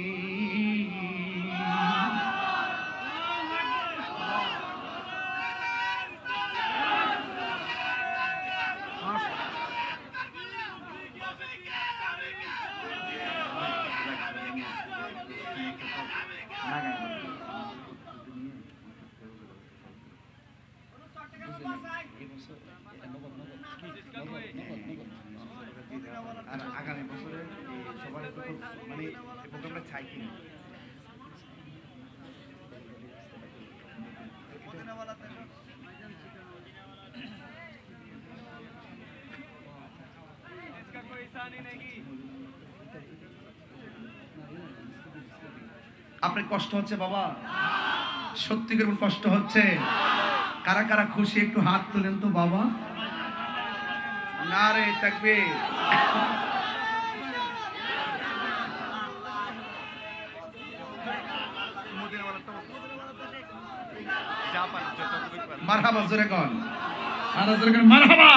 আর আগামী বছরে সবার মানে প্রোগ্রামটা চাই কি আপনার কষ্ট হচ্ছে বাবা? সত্যি করে কষ্ট হচ্ছে? কারা কারা খুশি একটু হাত তুলেন তো বাবা। নারে তাকবীর। মারহাবা জোরে কোন, আর জোরে কোন মারহাবা।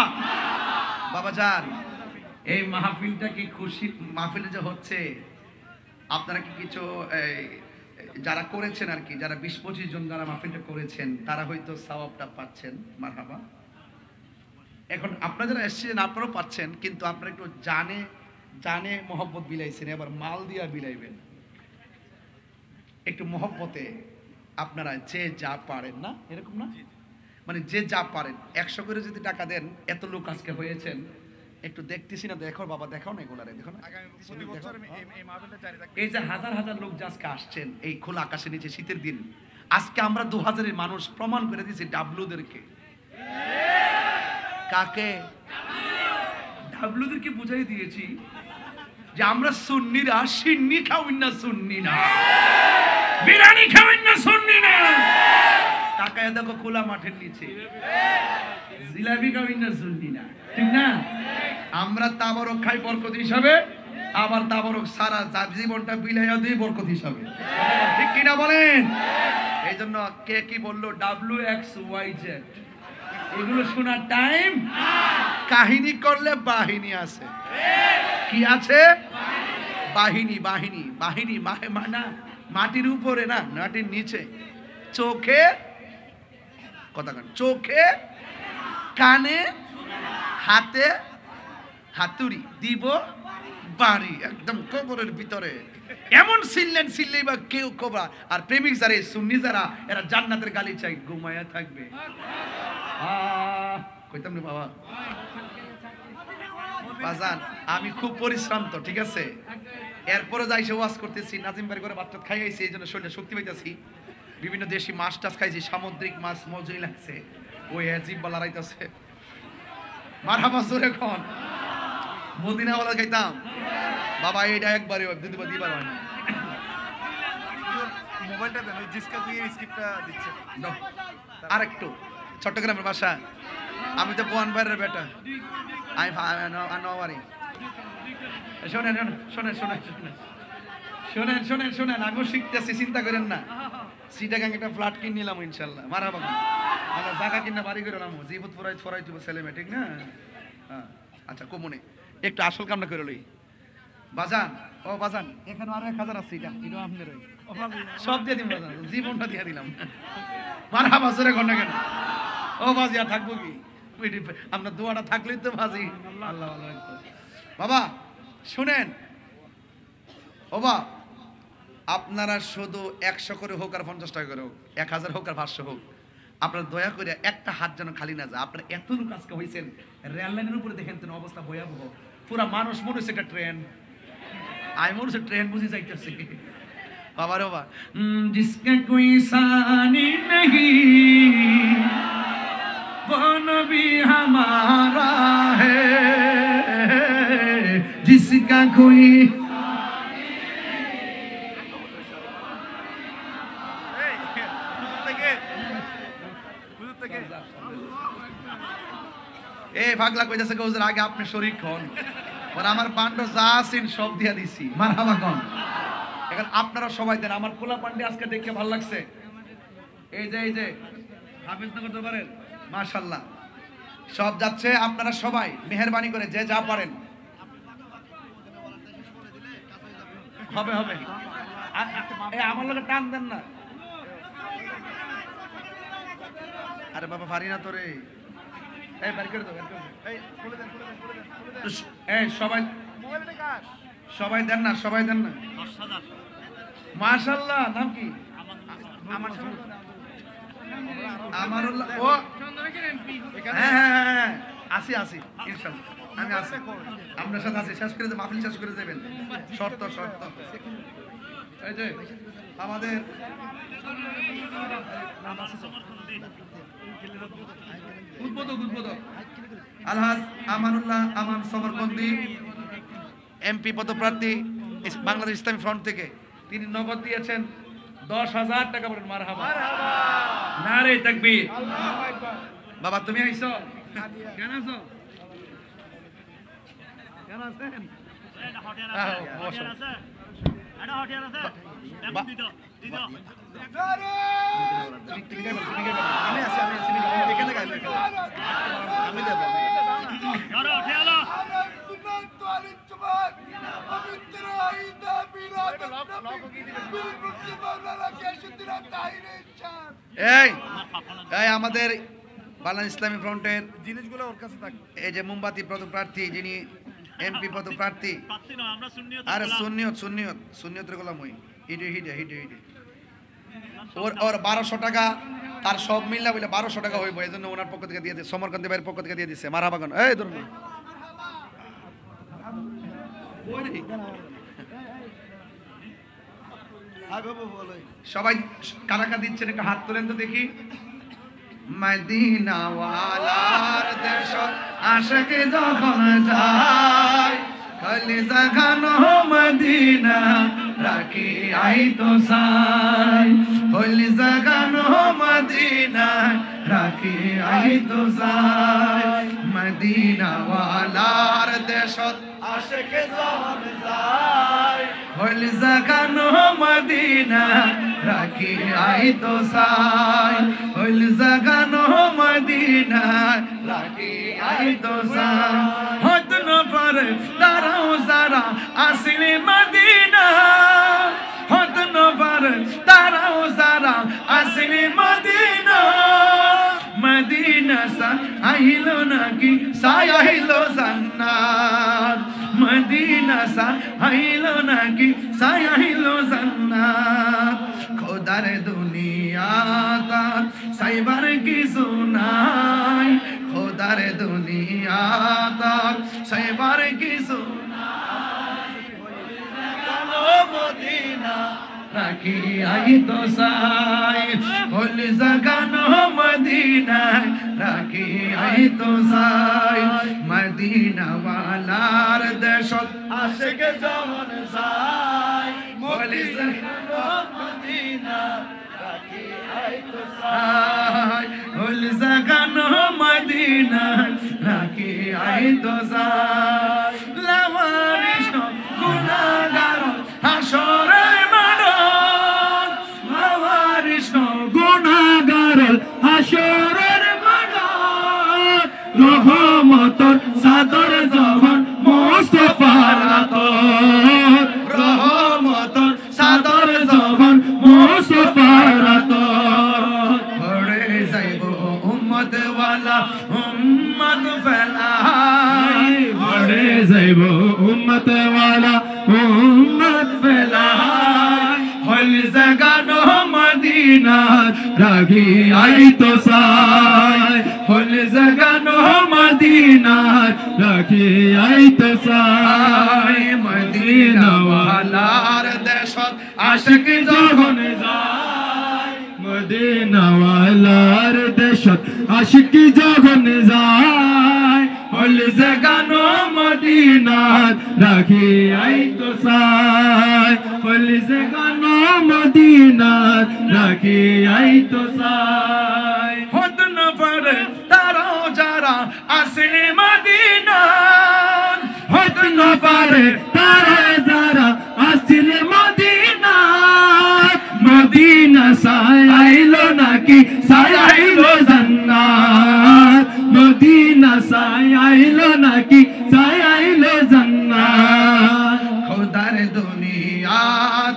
বাবা জান, এই মাহফিলটা কি খুশি মাহফিল যে হচ্ছে, আপনারা কি কিছু যারা করেছেন আর কি, যারা 20-25 জন যারা মাহফিলটা করেছেন তারা হয়তো সওয়াবটা পাচ্ছেন, মারহাবা। এখন আপনারা যারা এসেছেন আপনারাও পাচ্ছেন, কিন্তু আপনারা একটু জানে জানে মহব্বত বিলাইছেন, এবার মাল দিয়া বিলাইবেন একটু মহব্বতে। আপনারা যে যা পারেন, না এরকম না, মানে যে যা পারেন 100 করে যদি টাকা দেন, এত লোক আজকে হয়েছেন, একটু দেখতেছি না, দেখো বাবা, দেখাও না এগুলা, দেখো না। এই যে হাজার হাজার লোক যে আজকে আসছেন এই খোলা আকাশের নিচে শীতের দিন, আজকে আমরা 2000-এর মানুষ প্রমাণ করে দিয়েছি ডাবলুদেরকে। কাকে? ডাবলুদেরকে বুঝাই দিয়েছি যে আমরা সুন্নিরা সিন্নি খাওয়াই না, সুন্নি না বিরিয়ানি খাওয়াই না, সুন্নি না। তাকায় দেখো খোলা মাঠের নিচে জিলাপি খাওয়াই না, সুন্নি না, ঠিক না? আমরা তাবারক খাই বরকত হিসাবে, আবার তাবারক সারা জীবনটা বিলাইয়া দিই বরকত হিসাবে, ঠিক কিনা বলেন? এই জন্য কে কি বললো WXYZ এগুলো শোনার টাইম। কাহিনী করলে বাহিনী আছে, কি আছে? বাহিনী, বাহিনী, বাহিনী না মাটির উপরে না, মাটির নিচে, চোখে কথা কান, চোখে কানে হাতে হাতুড়ি দিব বাড়ি, একদম কবরের ভিতরে এমন সিললেন, সিললেই বা কেউ কবর। আর প্রেমিক যারা সুন্নি যারা, এরা জান্নাতের গালি চাই, ঘুমায়া থাকবে। কইতাম না বাবা বাজান, আমি খুব পরিশ্রান্ত, ঠিক আছে? এরপরে যাই সে ওয়াজ করতেছি, নাজিম বাড়ি করে বাচ্চা খাইয়াইছি, এই জন্য শরীরে শক্তি পাইতেছি। বিভিন্ন দেশি মাছ টাছ খাইছি, সামুদ্রিক মাছ মজুই লাগছে, ওই জিব্বা লড়াইতেছে। মারহাবা জোরে কোন। মদিনাওয়ালা খাইতাম বাবা, এইটা একবারে দুবার দিবার হয় না। মোবাইলটা দেন, ওই জিসকা দিয়ে স্ক্রিপ্টটা দিচ্ছে। আরেকটু চট্টগ্রামের ভাষা, আমি তো বোয়ান বাইরের বেটা, আমি আনোয়ারি। শোনেন শোনেন শোনেন শোনেন শোনেন শোনেন শোনেন, আমিও শিখতেছি, চিন্তা করেন না। সিটাগাং একটা ফ্ল্যাট কিনে নিলাম ইনশাল্লাহ, মারাবা আমরা জায়গা কিনা বাড়ি করে নাম জীবত ফরাই ফরাই দিব ছেলে মেয়ে, ঠিক না? হ্যাঁ আচ্ছা, কমনে একটু আসল কামনা করে লই বাজান। ও বাজান, এখানে আরো 1000 আছে, এটা এটা আপনার সব দিয়ে দিন বাজান, জীবনটা দিয়ে দিলাম। মারহাবা জোরে কোন না কেন? ও বাজিয়া থাকবো কি আমরা দোয়াটা থাকলেই তো বাজি। আল্লাহ ভালো রাখতো। বাবা শুনেন, বাবা আপনারা শুধু 100 করে হোক আর 50 টাকা করে হোক, 1000 হোক আর 500 হোক, আপনারা দয়া করে একটা হাত যেন খালি না যায়। আপনারা এত লোক আজকে হয়েছেন, রেল লাইনের উপরে দেখেন তো অবস্থা ভয়াবহ, পুরা মানুষ মনে হচ্ছে একটা ট্রেন। আমি মনে হচ্ছে ট্রেন বুঝি যাইতেছে। বাবা রে বাবা, জিসকা কোই সানি नहीं वो नबी हमारा है, जिसका कोई পাগলা কইতাছে হুজুর আগে আপনি শরীক হন, আর আমার পান্ড যা আছেন সব দিয়া দিছি। মারহাবা কোন। এখন আপনারা সবাই দেন। আমার পোলা পান্ডে আজকে দেখে ভালো লাগছে। এই যে হাফিজনগর দরবারের মাশাআল্লাহ সব যাচ্ছে। আপনারা সবাই মেহেরবানি করে যে যা পারেন হবে হবে। আমার লোকে টান দেন না। আরে বাবা পারি না তোরে। এই বের করে দাও, বের করে দাও। এই খুলে দেন, খুলে দেন, খুলে দেন, খুলে দেন। এই সবাই মোবাইলটা কার? সবাই দেন না, সবাই দেন না। 10,000 মাশাআল্লাহ। নাম কি? আমারুল্লাহ। ও চন্দ্রনগর এমপি। হ্যাঁ আসি ইনশাআল্লাহ আমি আসি, আপনার সাথে আসি। শেষ করে মাহফিল শেষ করে দেবেন। শর্ত এই যে আমাদের উদ্বোধক আলহাজ আমানুল্লাহ আমান সমরকন্দি এমপি পদপ্রার্থী বাংলাদেশ ইসলামী ফ্রন্ট থেকে, তিনি নগদ দিয়েছেন 10,000 টাকা। বলেন মারহাবা, নারে তাকবীর। বাবা তুমি আইছো, কেন আছো? কেন আছেন? এটা হটিয়ার আছে, এটা হটিয়ার আছে। দেখুন দিতো আমি আছি এখানে গাইবে, আমি দেব। ধরো হটিয়ালো এই আমাদের বাংলাদেশ ইসলামী ফ্রন্টের জিনিসগুলো ওর কাছে থাকে। এই যে মোমবাতি পদপ্রার্থী, যিনি এমপি পদপ্রার্থী। আরে সুন্নিয়তের গোলাম হই। হিডে ওর 1200 টাকা তার সব মিললা বলে 1200 টাকা হইব। এই জন্য ওনার পক্ষ থেকে দিয়ে দিয়েছে, সমরকান্তি ভাইয়ের পক্ষ থেকে দিয়ে দিচ্ছে। মারহাবা গান। এই ধরুন সবাই কারা কারা দিচ্ছেন একটু হাত তোলেন তো দেখি। মদিনা ওয়ালার দেশ আশিক যখন যায়, কলিজা গানো মদিনা রাখি আইতো সাই, কলিজা গানো মদিনা রাখি আইতো সাই। মদিনা ওয়ালার দেশ আশিক যখন যায়, কলিজা গানো মদিনা রাখি আইতো সাই, কলিজা গানো মদিনা রাখি আইতো সাই। হত ন পারে তারাও যারা আসলে মদিনা, হত ন পারে তারাও যারা আসলে মদিনা। মদিনা সা আইলো নাকি সাই আইলো জান্নাত, মদিনা সা আইলো নাকি সাই আইলো জান্নাত। খোদার দুনিয়া তা সাইবার কিছু নাই, খোদার দুনিয়া তা সাইবার কিছু নাই। মদিনা রাখি আইতো সাই, কলিজা গানো মদিনা রাখি আইতো সাই। মদিনা ওয়ালার দেশত আশিক যখন যায়, কলিজা গানো মদিনা রাখি আইতো সাই, কলিজা গানো মদিনা রাখি আইতো সাই। লাওয়ারিশ গুনাহগার হাসরে হাসরের মাঠ, রহমতের চাদর যখন মুস্তাফার আতর, রহমতের চাদর যখন মুস্তাফার আতর। পড়ে যাইব উম্মত ওয়ালা মদিনার রাখি আই তো সাই হল জাগানো মদিনার রাখি আই তো সাই মদিনা ওয়ালার দেশত আশিক যখন যায় মদিনা ওয়ালার দেশত আশিক যখন যায় হল জাগানো মদিনার রাখি আই তো সাই হল জাগানো মদিনার রাখি আই তো সাই হত না পারে তারা যারা আসে মদিনার হত না পারে তারা যারা আসিল মদিনার মদিনা সাইলো নাকি সাইলো জান্নাত মদিনা সাইলো নাকি সাইলো জান্নাত খোদার দুনিয়া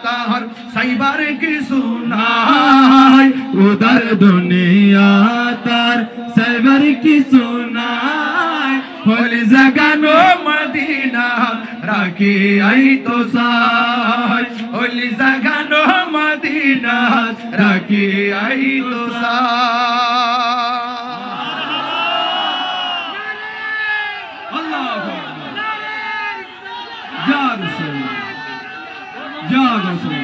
তাহার সাইবার কিছু নাই উদার দুনিয়া তার সাইবার কিছু নাই হল জাগানো মদিনা রাখি আই তো সাই হল জাগানো মদিনা রাখি আই তো আল্লাহু আকবার ইয়া রাসূল ইয়া রাসূল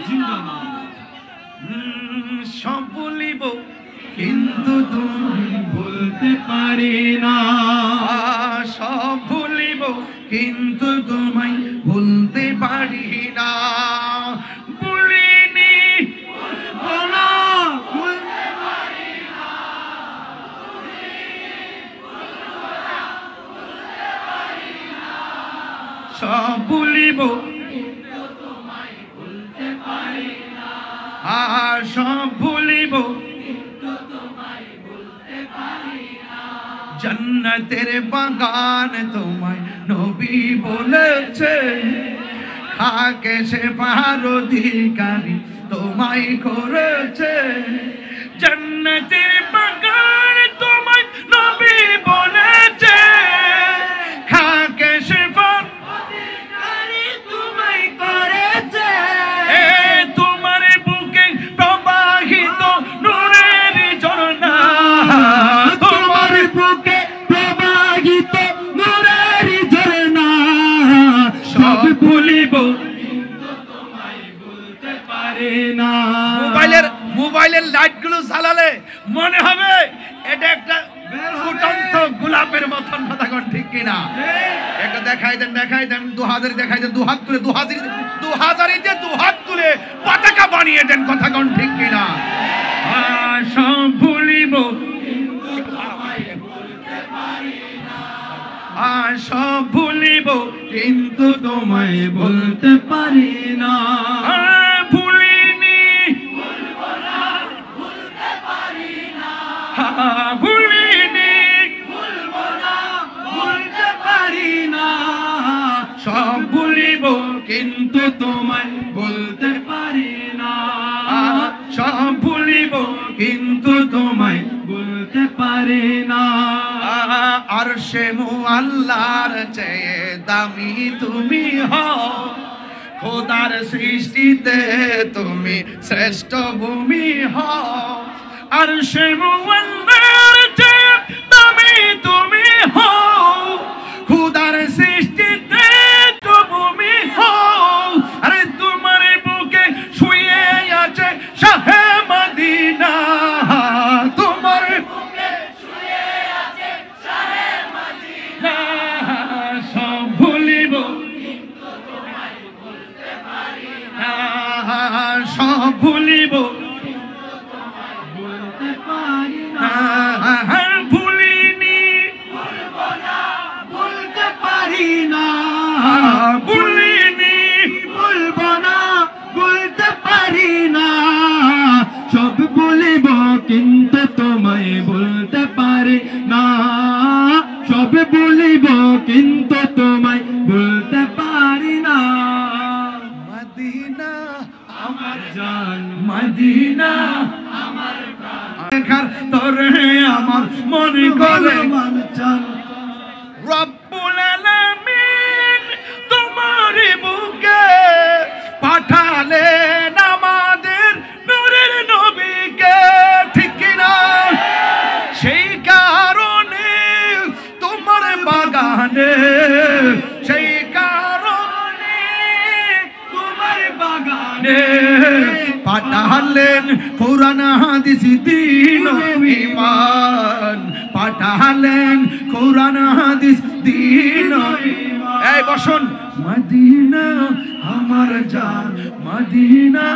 জিন্দাবাদ সব বলিব কিন্তু তুমি বলতে পারি না সব ভুলিব কিন্তু তোমায় ভুলতে পারি না ভুলিনি বলা বলতে পারি না সব ভুলিব সব ভুলিব জন্নতের বাগান তোমায় নবী বলেছে খাকে সে পাহার অধিকারী তোমায় করেছে জন্নতের বাগান তোমায় নবী বলেছে খাকে সে পাহার অধিকারী তোমায় করেছে তোমার বুকে প্রবাহিত নূরের ঝর্ণা তোমার বুকে প্রবাহিত নূরের ঝর্ণা সব ভুলিব কিন্তু তোমায় বলতে পারি না মোবাইলের লাইট গুলো জ্বালালে মনে হবে এটা একটা ফুটন্ত গোলাপের মতন কথা কোন ঠিক কিনা একটা দেখাই দেন 2000 দেখাই দেন 2 হাত তুলে 2000 2 হাত তুলে পতাকা বানিয়ে দেন কথা কোন ঠিক কিনা সব ভুলিব সব ভুলিব কিন্তু তোমায় বলতে পারি না ভুলিনি ভুলিনি বলতে পারি না সব ভুলিব কিন্তু তোমায় বলতে পারি না সব ভুলিব কিন্তু তোমায় বলতে পারি না আরশে মুআল্লার চেয়ে দামি তুমি হও খোদার সৃষ্টিতে তুমি শ্রেষ্ঠ ভূমি হও আরশে মুআল্লার চেয়ে দামি তুমি হও খোদার সৃষ্টিতে তুমি হও আরে তোমার বুকে শুয়ে আছে শাহে মদিনা তোমার বুকে শুয়ে আছে শাহে মদিনা সব ভুলিব কিন্তু তোমায় বলতে পারি না সব ভুলিব কিন্তু তোমায় বলতে পারি না ভুলিনি ভুলবো না বলতে পারি না ভুলিনি ভুলবো না বলতে পারি না সব বলিব কিন্তু তোমায় বলতে পারি না সব বলিব কিন্তু তোমায় বলতে পারি না মদিনা আমার জান মদিনা আমার প্রাণ দেখার তোরে আমার মন করে আমার জান রব্বুল আলামিন তোমার বুকে পাঠালেন আমাদের জানে পাঠালেন কোরআন হাদিস দ্বীন ঈমান পাঠালেন কোরআন হাদিস দ্বীন ঈমান এই বসুন মদিনা আমার জান মদিনা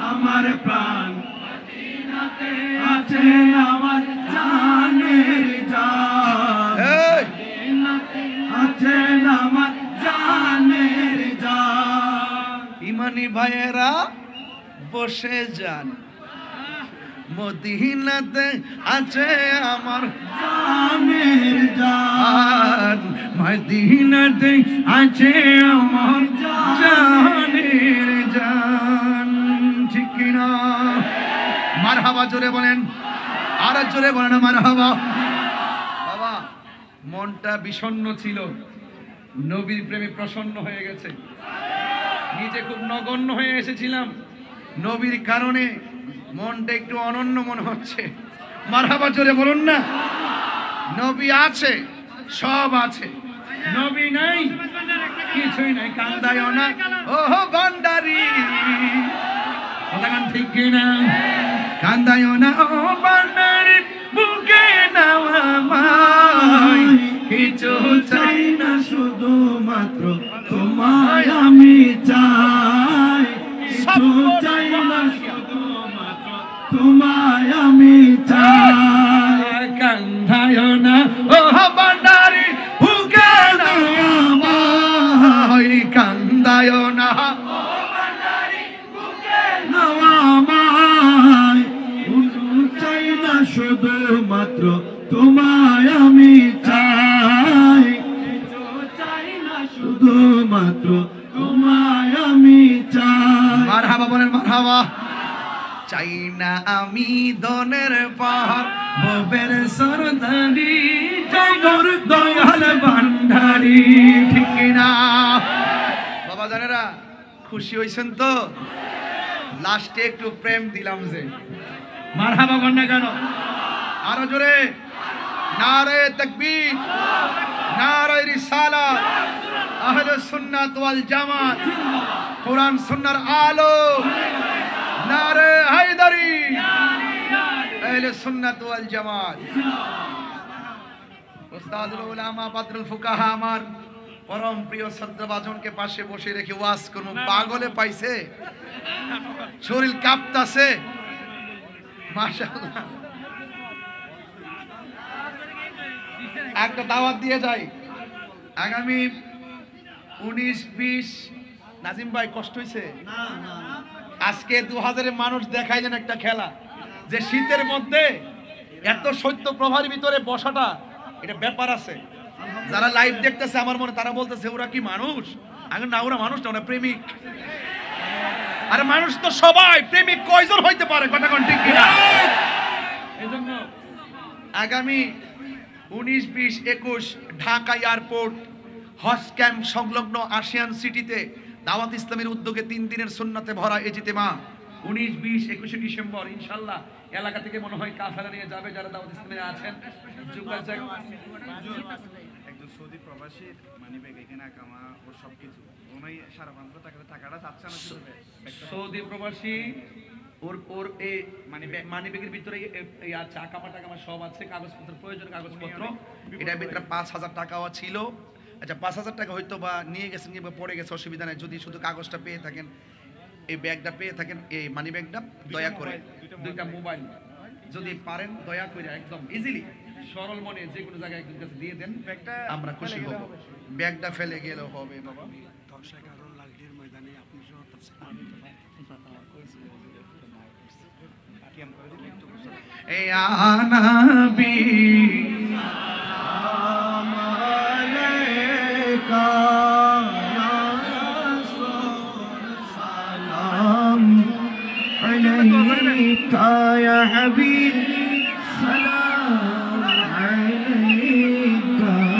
আমার প্রাণ মদিনাতে আছে আমার জানের জান এই মদিনাতে আছে আমার জানের জান ইমানি ভাইয়েরা বসে যান মদিনাতে আছে আমার জানের জান মদিনাতে আছে আমার জানের জান ঠিক কিনা মারহাবা জোরে বলেন আর জোরে বলেন মারহাবা বাবা মনটা বিষণ্ণ ছিল নবীর প্রেমে প্রসন্ন হয়ে গেছে নিজে খুব নগণ্য হয়ে এসেছিলাম নবীর কারণে মনটা একটু অনন্য মনে হচ্ছে মারহাবা জোরে বলুন না নবী আছে সব আছে নবী নাই কিছুই নাই কান্দায়ও না ওহো ভান্ডারি ঠিক কিনা কান্দায়ও না ও ভান্ডারি বুকে নাও আমায় কিছু চাই না শুধুমাত্র তোমায় আমি চাই কিছু চাই না শুধুমাত্র তোমায় আমি চাই কান্দায়ও না ও ভান্ডারি বুকে নাও আমায় কান্দায়ও না শুধুমাত্র তোমায় আমি চাই শুধুমাত্র তোমায় আমি চাই মারহাবা বলেন মারহাবা চাই না আমি দনের পাহাড় ভবের সরদারি জগর দয়াল ভান্ডারি ঠিক কিনা বাবা জানেরা খুশি হইছেন তো লাস্টে একটু প্রেম দিলাম যে মারহাবা কন্যা কেন আরো জোরে নারে তাকবীর নারে রিসালাত আহলে সুন্নাত ওয়াল জামাত কোরআন সুন্নাহর আলো নারে হায়দারি আহলে সুন্নাত ওয়াল জামাত উস্তাদুল উলামা বদরুল ফুকাহা আমার পরম প্রিয় শ্রদ্ধাভাজনকে পাশে বসে রেখে ওয়াজ করব পাগলে পাইছে শরীর কাঁপতাছে মাশাআল্লাহ একটা দাওয়াত দিয়ে যাই আগামী 19-20 নাজিম ভাই কষ্ট হইছে আজকে 2000 মানুষ দেখাইলেন একটা খেলা যে শীতের মধ্যে এত শৈত্য প্রভার ভিতরে বসাটা এটা ব্যাপার আছে যারা লাইভ দেখতেছে আমার মনে তারা বলতেছে ওরা কি মানুষ আগে না ওরা মানুষ না ওরা প্রেমিক আরে মানুষ তো সবাই প্রেমিক কয়জন হইতে পারে কথা কোন ঠিক কিনা এজন্য আগামী 19-20-21 ঢাকা এয়ারপোর্ট হজ ক্যাম্প সংলগ্ন আশিয়ান সিটিতে দাওয়াত ইসলামের উদ্যোগে 3 দিনের সুন্নাতে ভরা ইজতিমা 19-20-21 ডিসেম্বর ইনশাআল্লাহ এলাকা থেকে মনে হয় কাফেলা নিয়ে যাবে যারা দাওয়াত ইসলামে আছেন যোগাযোগ একজন সৌদি প্রবাসী মানিব্যাগ এখানে কামা ওর সবকিছু উনি 5.5 টাকাটা চাচ্ছে না সৌদি প্রবাসী ওর এই মানিব্যাগের ভিতরে এই আছে আকামা টাকামা সব আছে কাগজপত্র প্রয়োজনীয় কাগজপত্র এটার ভিতরে 5,000 টাকাও ছিল আচ্ছা 5,000 টাকা হয়তো বা নিয়ে গেছেন কিংবা পড়ে গেছে অসুবিধা নাই যদি শুধু কাগজটা পেয়ে থাকেন এই ব্যাগটা পেয়ে থাকেন এই মানি ব্যাগটা দয়া করে দুইটা মোবাইল যদি পারেন দয়া করে একদম ইজিলি সরল মনে যে কোনো জায়গায় একজন কাছে দিয়ে দেন আমরা খুশি হব ব্যাগটা ফেলে গেলেও হবে বাবা 10-11 লালটির ময়দানে আপনি সহ ইয়া নবী আলাইকা ইয়া রাসূল সালাম আলাইকা ইয়া হাবিব সালাম